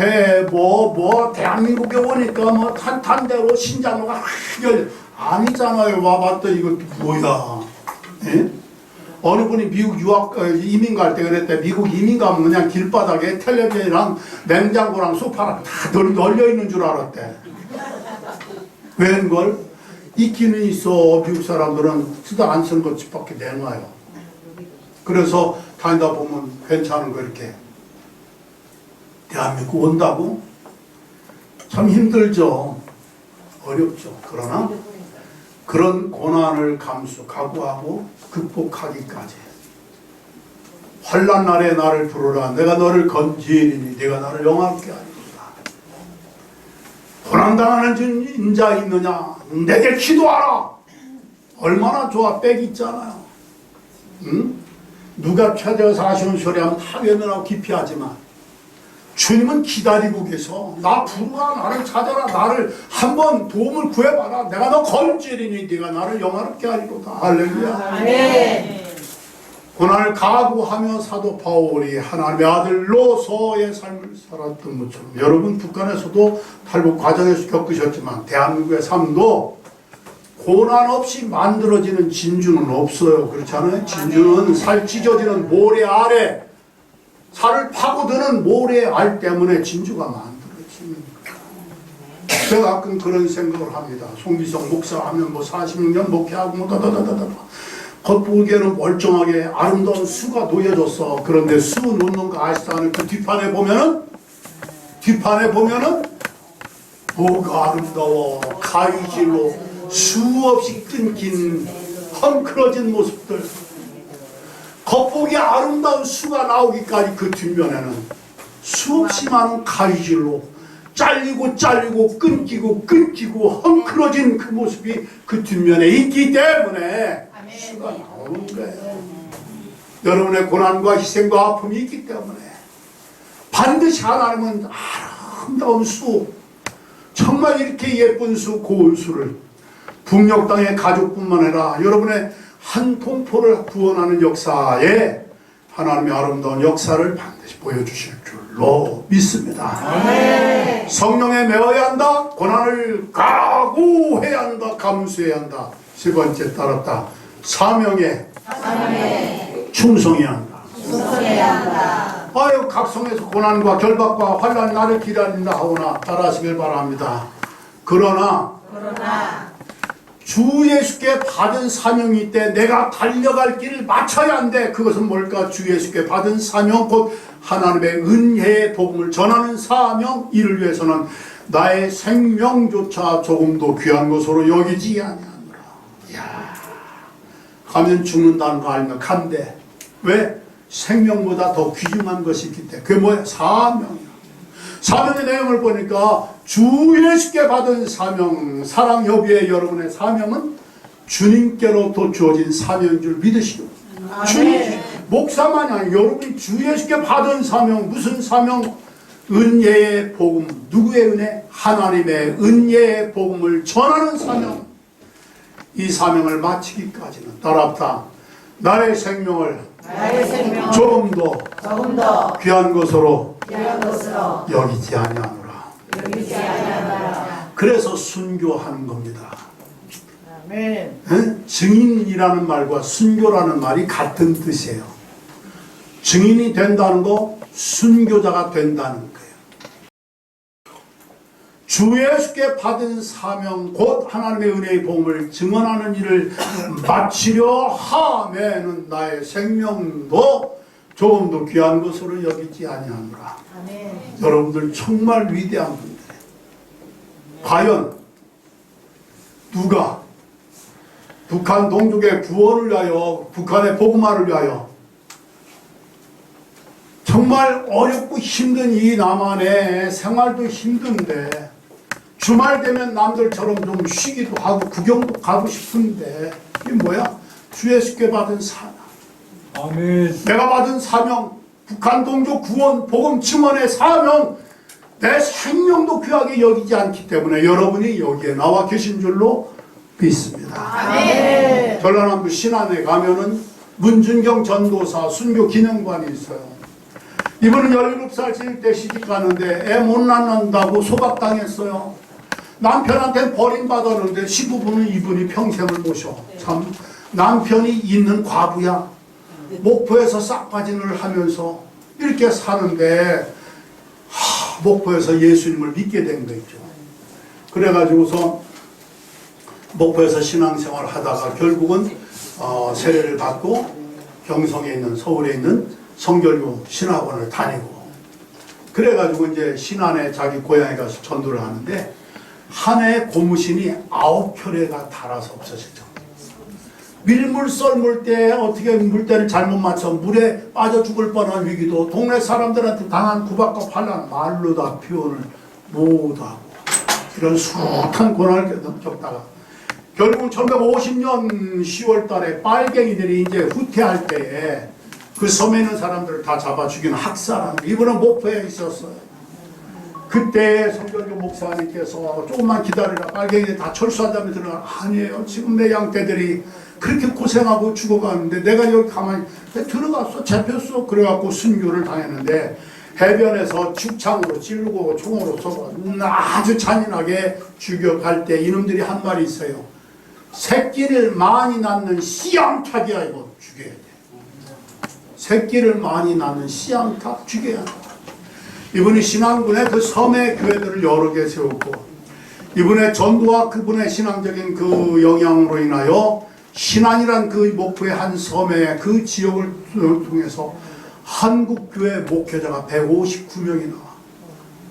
대한민국에 오니까 탄탄대로 신장로가 아니잖아요. 와봤더니 이거 뭐야. 예? 어느 분이 미국 이민 갈 때 그랬대. 미국 이민 가면 그냥 길바닥에 텔레비전이랑 냉장고랑 소파랑 다 널려 있는 줄 알았대. 웬걸? 있기는 있어. 미국 사람들은 쓰다 안 쓴 것밖에 내놔요. 그래서 다니다 보면 괜찮은 거 이렇게. 대한민국 온다고? 참 힘들죠. 어렵죠. 그러나 그런 고난을 각오하고 극복하기까지 환난 날에 나를 부르라. 내가 너를 건지리니 네가 나를 영화롭게 하리로다. 고난당하는 인자 있느냐? 내게 기도하라. 얼마나 좋아. 빽 있잖아요. 응? 누가 찾아서 아쉬운 소리 하면 다 외면하고 기피하지만 주님은 기다리고 계셔. 나 부르라, 나를 찾아라, 나를 한번 도움을 구해봐라. 내가 너 건지리니 네가 나를 영화롭게 하리로다. 할렐루야. 아멘. 고난을 각오하며 사도 바울이 하나님의 아들로서의 삶을 살았던 것처럼, 여러분 북한에서도 탈북 과정에서 겪으셨지만 대한민국의 삶도 고난 없이 만들어지는 진주는 없어요. 그렇지 않아요? 진주는 살 찢어지는 모래 아래, 살을 파고드는 모래 알 때문에 진주가 만들어집니다. 제가 가끔 그런 생각을 합니다. 송기성 목사 하면 뭐 46년 목회하고 뭐 다다다다다. 겉보기에는 멀쩡하게 아름다운 수가 놓여졌어. 그런데 수 놓는 거 아시잖아요. 그 뒷판에 보면은 뭐가 아름다워. 가위질로 수없이 끊긴 헝클어진 모습들. 겉보기 아름다운 수가 나오기까지 그 뒷면에는 수없이 많은 가위질로 잘리고 끊기고 헝클어진 그 모습이 그 뒷면에 있기 때문에 수가 나오는 거예요. 여러분의 고난과 희생과 아픔이 있기 때문에 반드시 하나님은 아름다운 수, 정말 이렇게 예쁜 수, 고운 수를 북녘 땅의 가족뿐만 아니라 여러분의 한 동포를 구원하는 역사에 하나님의 아름다운 역사를 반드시 보여주실 줄로 믿습니다. 아멘. 성령에 매어야 한다. 고난을 각오해야 한다. 감수해야 한다. 세 번째 따랐다. 사명에 충성해야 한다. 아유, 각성에서 고난과 결박과 환난 나를 기다린다 하오나 따라하시길 바랍니다. 그러나 주 예수께 받은 사명이 있대. 내가 달려갈 길을 맞춰야 한대. 그것은 뭘까? 주 예수께 받은 사명, 곧 하나님의 은혜의 복음을 전하는 사명, 이를 위해서는 나의 생명조차 조금도 귀한 것으로 여기지 아니하노라. 이야, 가면 죽는다는 거 알면 간대. 왜? 생명보다 더 귀중한 것이 있기 때문에. 그게 뭐야? 사명이야. 사명의 내용을 보니까 주 예수께 받은 사명, 사랑 여비의 여러분의 사명은 주님께로부터 주어진 사명인 줄 믿으시고, 주님, 목사만이 아니고 여러분이 주 예수께 받은 사명, 무슨 사명? 은혜의 복음. 누구의 은혜? 하나님의 은혜의 복음을 전하는 사명. 이 사명을 마치기까지는 따라합다. 나의 생명을 조금 더 귀한 것으로 여기지 아니하노라. 그래서 순교하는 겁니다. 아멘. 증인이라는 말과 순교라는 말이 같은 뜻이에요. 증인이 된다는 거, 순교자가 된다는 거예요. 주 예수께 받은 사명, 곧 하나님의 은혜의 복음을 증언하는 일을 마치려 하면은 나의 생명도 조금 더 귀한 것으로 여기지 아니하노라. 아멘. 여러분들 정말 위대한 분들. 과연 누가 북한 동족의 구원을 위하여, 북한의 복음화를 위하여 정말 어렵고 힘든 이 남한의 생활도 힘든데 주말 되면 남들처럼 좀 쉬기도 하고 구경도 가고 싶은데 이게 뭐야? 주 예수께 받은 사명. 아멘. 내가 받은 사명, 북한 동족 구원 복음 증언의 사명, 내 생명도 귀하게 여기지 않기 때문에 여러분이 여기에 나와 계신 줄로 믿습니다. 아멘. 전라남도 신안에 가면은 문준경 전도사 순교 기념관이 있어요. 이분은 17살 때 시집 가는데 애 못 낳는다고 소박당했어요. 남편한테 버림받았는데 시부부는 이분이 평생을 모셔. 참 남편이 있는 과부야. 목포에서 싹바진을 하면서 이렇게 사는데 목포에서 예수님을 믿게 된 거 있죠. 그래가지고서 목포에서 신앙생활을 하다가 결국은 세례를 받고 경성에 있는, 서울에 있는 성결교 신학원을 다니고, 그래가지고 이제 신안에 자기 고향에 가서 전도를 하는데 한 해 고무신이 9켤레가 닳아서 없어지죠. 밀물 썰물 때 어떻게 물때를 잘못 맞춰 물에 빠져 죽을 뻔한 위기도 동네 사람들한테 당한 구박과 환난 말로 다 표현을 못하고 이런 수많은 고난을 겪다가 결국 1950년 10월 달에 빨갱이들이 이제 후퇴할 때에 그 섬에 있는 사람들을 다 잡아 죽이는 학살하는, 이분은 목포에 있었어요. 그때 성전교 목사님께서 조금만 기다리라, 빨갱이 다 철수한다면 들어가. 아니에요. 지금 내 양떼들이 그렇게 고생하고 죽어가는데 내가 여기 가만히 들어갔어, 잡혔어. 그래갖고 순교를 당했는데 해변에서 죽창으로 찌르고 총으로 쏘고 아주 잔인하게 죽여갈 때 이놈들이 한 말이 있어요. 새끼를 많이 낳는 씨암탉이야. 이거 죽여야 돼. 새끼를 많이 낳는 씨암탉 죽여야 돼. 이분이 신앙군에 그 섬의 교회들을 여러 개 세웠고, 이분의 전도와 그분의 신앙적인 그 영향으로 인하여 신안이란 그 목포의 한 섬의 그 지역을 통해서 한국교회 목회자가 159명이 나와.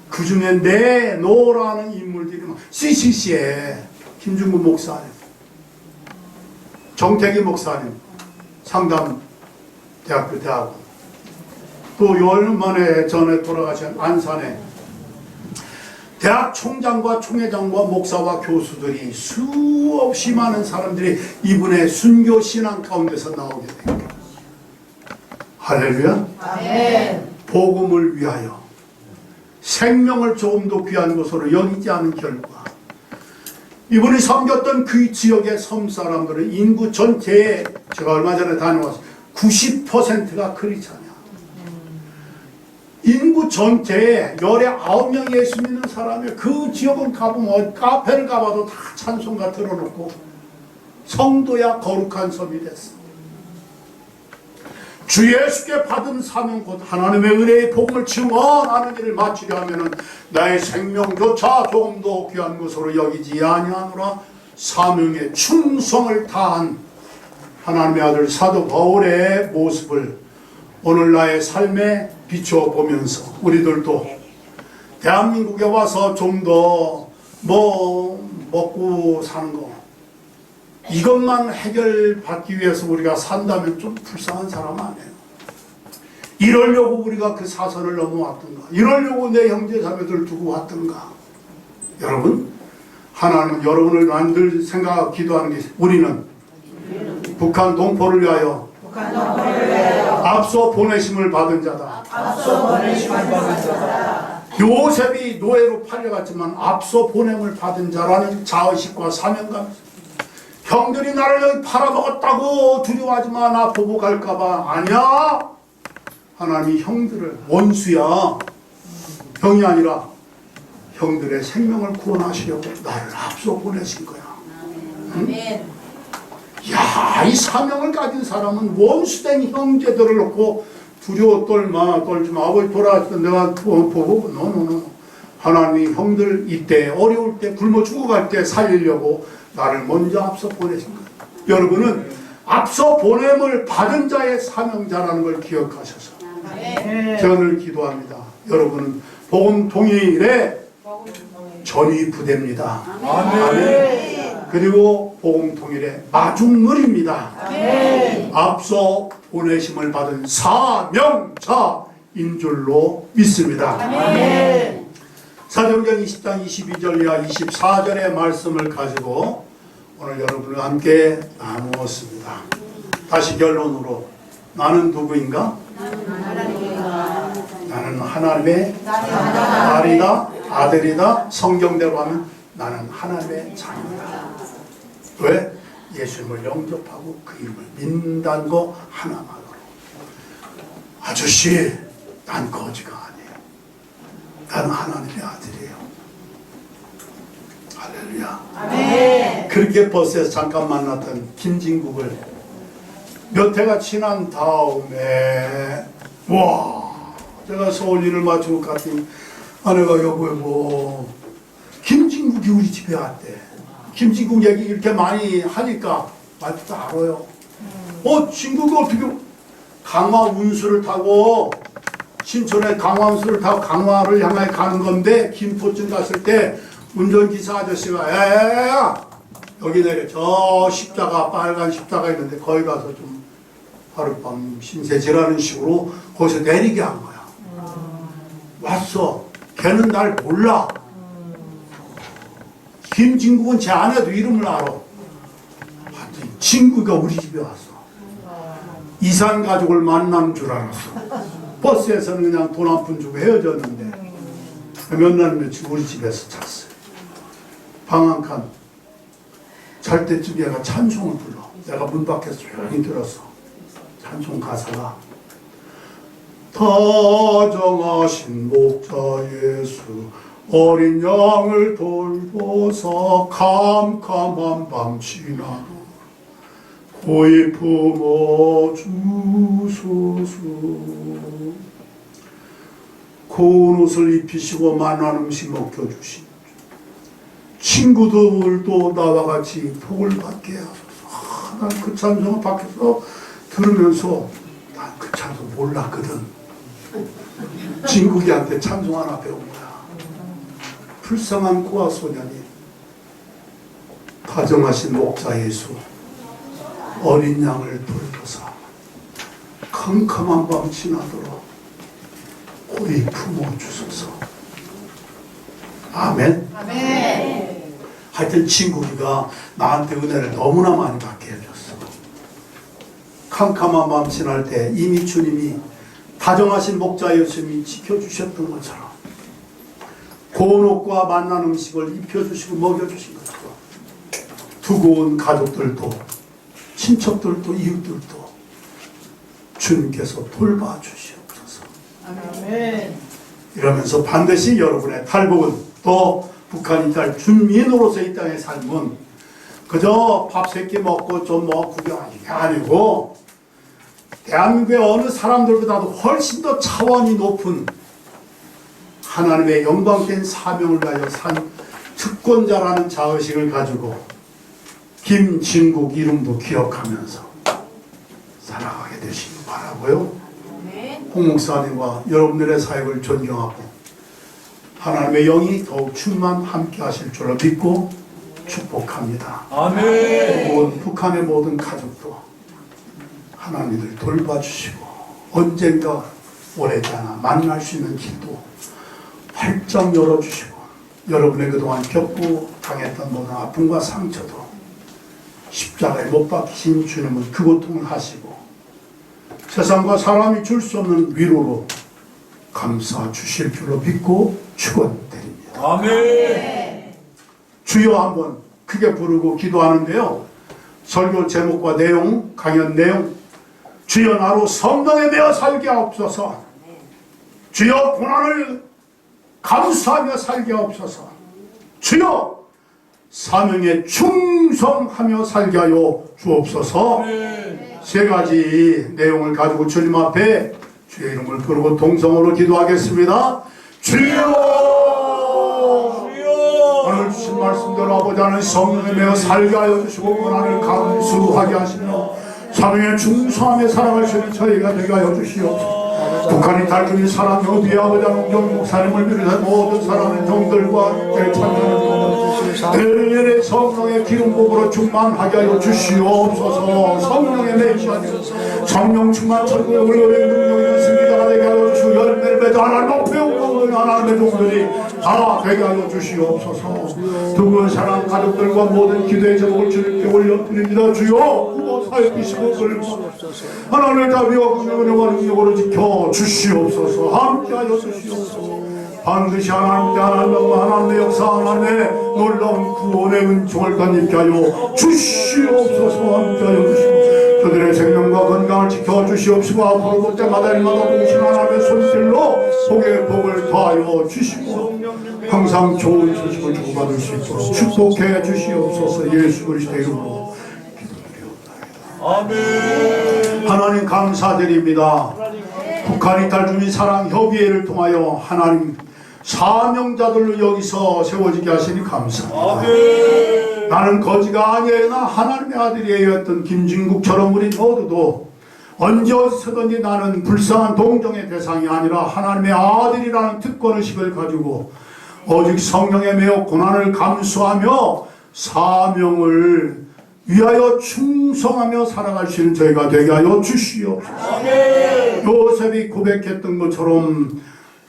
그 중에 노라는 인물들이 CCC에 김중구 목사님, 정태기 목사님, 상담대학교 대학원, 또 얼마만에 전에 돌아가신 안산에 대학 총장과 총회장과 목사와 교수들이 수없이 많은 사람들이 이분의 순교 신앙 가운데서 나오게 됩니다. 할렐루야. 아멘. 복음을 위하여 생명을 조금 더 귀한 것으로 여기지 않은 결과, 이분이 섬겼던 그 지역의 섬 사람들은 인구 전체의, 제가 얼마 전에 다녀왔어요, 90%가 크리스찬이야. 인구 전체에 19명 예수 믿는 사람이 그 지역은 가보면 카페를 가봐도 다 찬송가 틀어놓고 성도야 거룩한 섬이 됐어. 주 예수께 받은 사명 곧 하나님의 은혜의 복음을 증언하는 일을 마치려 하면은 나의 생명조차 조금 더 귀한 것으로 여기지 아니하노라. 사명에 충성을 다한 하나님의 아들 사도 바울의 모습을 오늘 나의 삶에 비춰보면서 우리들도 대한민국에 와서 좀 더 먹고 사는 거, 이것만 해결받기 위해서 우리가 산다면 좀 불쌍한 사람 아니에요. 이러려고 우리가 그 사선을 넘어왔던가, 이러려고 내 형제 자매들 두고 왔던가. 여러분, 하나님은 여러분을 늘 생각하고 기도하는 게, 우리는 북한 동포를 위하여 앞서 보내심을 받은 자다. 요셉이 노예로 팔려갔지만 앞서 보냄을 받은 자라는 자의식과 사명감. 형들이 나를 여기 팔아먹었다고 두려워하지마. 나 보고 갈까봐. 아니야. 하나님이 형들을, 원수야, 형이 아니라 형들의 생명을 구원하시려고 나를 앞서 보내신 거야. 응? 야, 이 사명을 가진 사람은 원수된 형제들을 놓고 두려워 떨지마. 아버지 돌아왔을 때 내가 보고, 노노노. 하나님이 형들 이때 어려울 때 굶어 죽어갈 때 살리려고 나를 먼저 앞서 보내신 거예요. 여러분은 앞서 보냄을 받은 자의 사명자라는 걸 기억하셔서 제가 늘 기도합니다. 여러분은 복음 통일의 전위 부대입니다. 아멘. 그리고 복음 통일의 마중물입니다. 아멘. 앞서 보내심을 받은 사명자인 줄로 믿습니다. 아멘. 사도행전 20장 22절 이하 24절의 말씀을 가지고 오늘 여러분과 함께 나누었습니다. 다시 결론으로, 나는 누구인가? 나는 하나님의 딸이다, 아들이다. 성경대로 하면 나는 하나님의 자녀다. 왜? 예수님을 영접하고 그 이름을 믿는다는 거 하나만으로. 아저씨, 난 거지가 아니에요. 나는 하나님의 아들이에요. 할렐루야. 아멘. 그렇게 버스에서 잠깐 만났던 김진국을 몇 해가 지난 다음에, 와, 제가 서울 일을 마치고 갔더니 아내가 여보, 김진국이 우리 집에 왔대. 김진국 얘기 이렇게 많이 하니까 말도 알아요. 진국이 어떻게 강화 운수를 타고, 신촌에 강화 운수를 타고 강화를 향해 가는 건데, 김포쯤 갔을 때 운전기사 아저씨가 야야야야 여기 내려, 저 십자가, 빨간 십자가 있는데 거기 가서 좀 하룻밤 신세지라는 식으로 거기서 내리게 한 거야. 왔어. 걔는 날 몰라. 김진국은 제 아내도 이름을 알아. 진국이가 우리 집에 왔어. 이산 가족을 만난 줄 알았어. 버스에서는 그냥 돈 한 푼 주고 헤어졌는데 몇 날 며칠 우리 집에서 잤어요. 방 한 칸. 잘 때쯤 얘가 찬송을 불러. 내가 문 밖에서 조용히 들었어. 찬송 가사가 다정하신 목자 예수 어린 양을 돌보사 캄캄한 밤 지나도 고이 품어 주소서. 고운 옷을 입히시고 만난 음식 먹여주신 친구들도 나와 같이 복을 받게 하소서. 난 그 찬송을 밖에서 들으면서 난 그 찬송 몰랐거든. 진국이한테 찬송 하나 배운 거야. 불쌍한 고아 소년이 다정하신 목자 예수 어린 양을 돌보사 캄캄한 밤 지나도록 고이 품어주소서. 아멘. 아멘. 하여튼 친구가 나한테 은혜를 너무나 많이 받게 해줬어. 캄캄한 밤 지날 때 이미 주님이 다정하신 목자 예수님이 지켜주셨던 것처럼 고운 옷과 맛난 음식을 입혀주시고 먹여주신 것처럼 두고 온 가족들도 친척들도 이웃들도 주님께서 돌봐주시옵소서. 아멘. 이러면서 반드시 여러분의 탈북은 또 북한이 잘 준민으로서 이 땅의 삶은 그저 밥 세 끼 먹고 좀 뭐 구경하는 게 아니고 대한민국의 어느 사람들보다도 훨씬 더 차원이 높은 하나님의 영광된 사명을 가져 산 특권자라는 자의식을 가지고 김진국 이름도 기억하면서 살아가게 되시기 바라고요. 홍 목사님과 여러분들의 사역을 존경하고 하나님의 영이 더욱 충만 함께 하실 줄로 믿고 축복합니다. 아멘. 북한의 모든 가족도 하나님을 돌봐주시고 언젠가 오래지 않아 만날 수 있는 길도 활짝 열어주시고 여러분의 그동안 겪고 당했던 모든 아픔과 상처도 십자가에 못 박히신 주님은 그 고통을 하시고 세상과 사람이 줄 수 없는 위로로 감사 주실 줄로 믿고 축원드립니다. 아멘. 주여 한번 크게 부르고 기도하는데요. 설교 제목과 내용, 강연 내용, 주여 나로 성령에 매어 살게 하옵소서. 주여 고난을 감수하며 살게 하옵소서. 주여 사명에 충성하며 살게 하여 주옵소서. 세 가지 내용을 가지고 주님 앞에 주의 이름을 부르고 동성으로 기도하겠습니다. 주여! 오늘 주신 말씀대로 아버지 하나님 성령에 매어 살게 하여 주시고 고난을 감수하게 하시며 사명에 충성하며 살아가시는 저희가 되게 하여 주시옵소서. 북한이 달군이 사람 어디에 아버지 하나님 경 목사님을 비롯한 모든 사람의 종들과 참여하는 내년의 성령의 기름 부음으로 충만하게 하여 주시옵소서. 성령의 내주하여 성령 충만 천국의 울려낸 능력의 승리자가 되게 하여 주시고 열매를 맺어 하나님 앞에 오고 하나님의 종들이 다 되게 하여 주시옵소서. 두분 사랑 가족들과 모든 기도의 제목을 주님께 올려드립니다. 주여 구워 살피시고 끌고 하나님의 자비와 긍휼과 능력으로 지켜 주시옵소서. 함께하여 주시옵소서. 반드시 하나님의 역사 하나님의 놀라운 구원의 은총을 덧입게 하여 주시옵소서. 함께하여 주시옵소서. 그들의 생명과 건강을 지켜 주시옵시고 앞으로도 때마다 일마다 보신 하나님의 손길로 복의 복을 더하여 주시고 항상 좋은 소식을 주고받을 수 있도록 축복해 주시옵소서. 예수 그리스도의 이름으로 기도드리옵나이다. 아멘. 하나님 감사드립니다. 북한 이탈 주민 사랑 협의회를 통하여 하나님 사명자들로 여기서 세워지게 하시니 감사합니다. 아멘. 나는 거지가 아니에나 하나님의 아들이에요 했던 김진국처럼 우리 모두도 언제 어디서든지 나는 불쌍한 동정의 대상이 아니라 하나님의 아들이라는 특권의식을 가지고 오직 성령에 매어 고난을 감수하며 사명을 위하여 충성하며 살아갈 수 있는 저희가 되게 하여 주시옵소서. 요셉이 고백했던 것처럼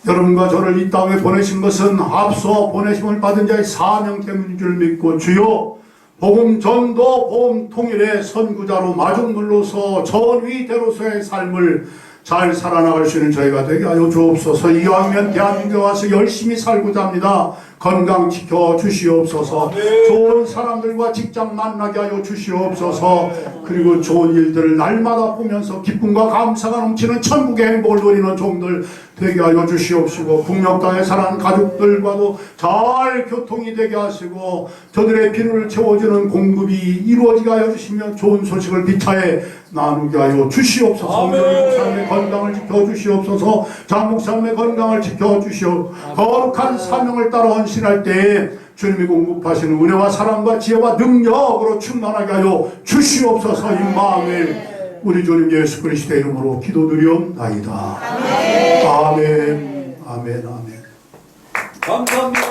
여러분과 저를 이 땅에 보내신 것은 앞서 보내심을 받은 자의 사명 때문인 줄 믿고 주여 복음 전도 복음 통일의 선구자로 마중물로서 전위대로서의 삶을 잘 살아나갈 수 있는 저희가 되게 하여 주옵소서. 이왕이면 대한민국에 와서 열심히 살고자 합니다. 건강 지켜 주시옵소서. 좋은 사람들과 직장 만나게 하여 주시옵소서. 그리고 좋은 일들을 날마다 보면서 기쁨과 감사가 넘치는 천국의 행복을 누리는 종들 되게 하여 주시옵시고, 북녘 땅에 사는 가족들과도 잘 교통이 되게 하시고, 저들의 필요를 채워주는 공급이 이루어지게 하여 주시며 좋은 소식을 비차에 나누게 하여 주시옵소서. 목사님의 건강을 지켜주시옵소서. 장 목사님의 건강을 지켜주시옵. 거룩한 사명을 따라 헌신할 때에 주님이 공급하시는 은혜와 사랑과 지혜와 능력으로 충만하게 하여 주시옵소서. 임마누엘 우리 주님 예수 그리스도의 이름으로 기도드리옵나이다. 아멘. 아멘. 아멘. 감사합니다.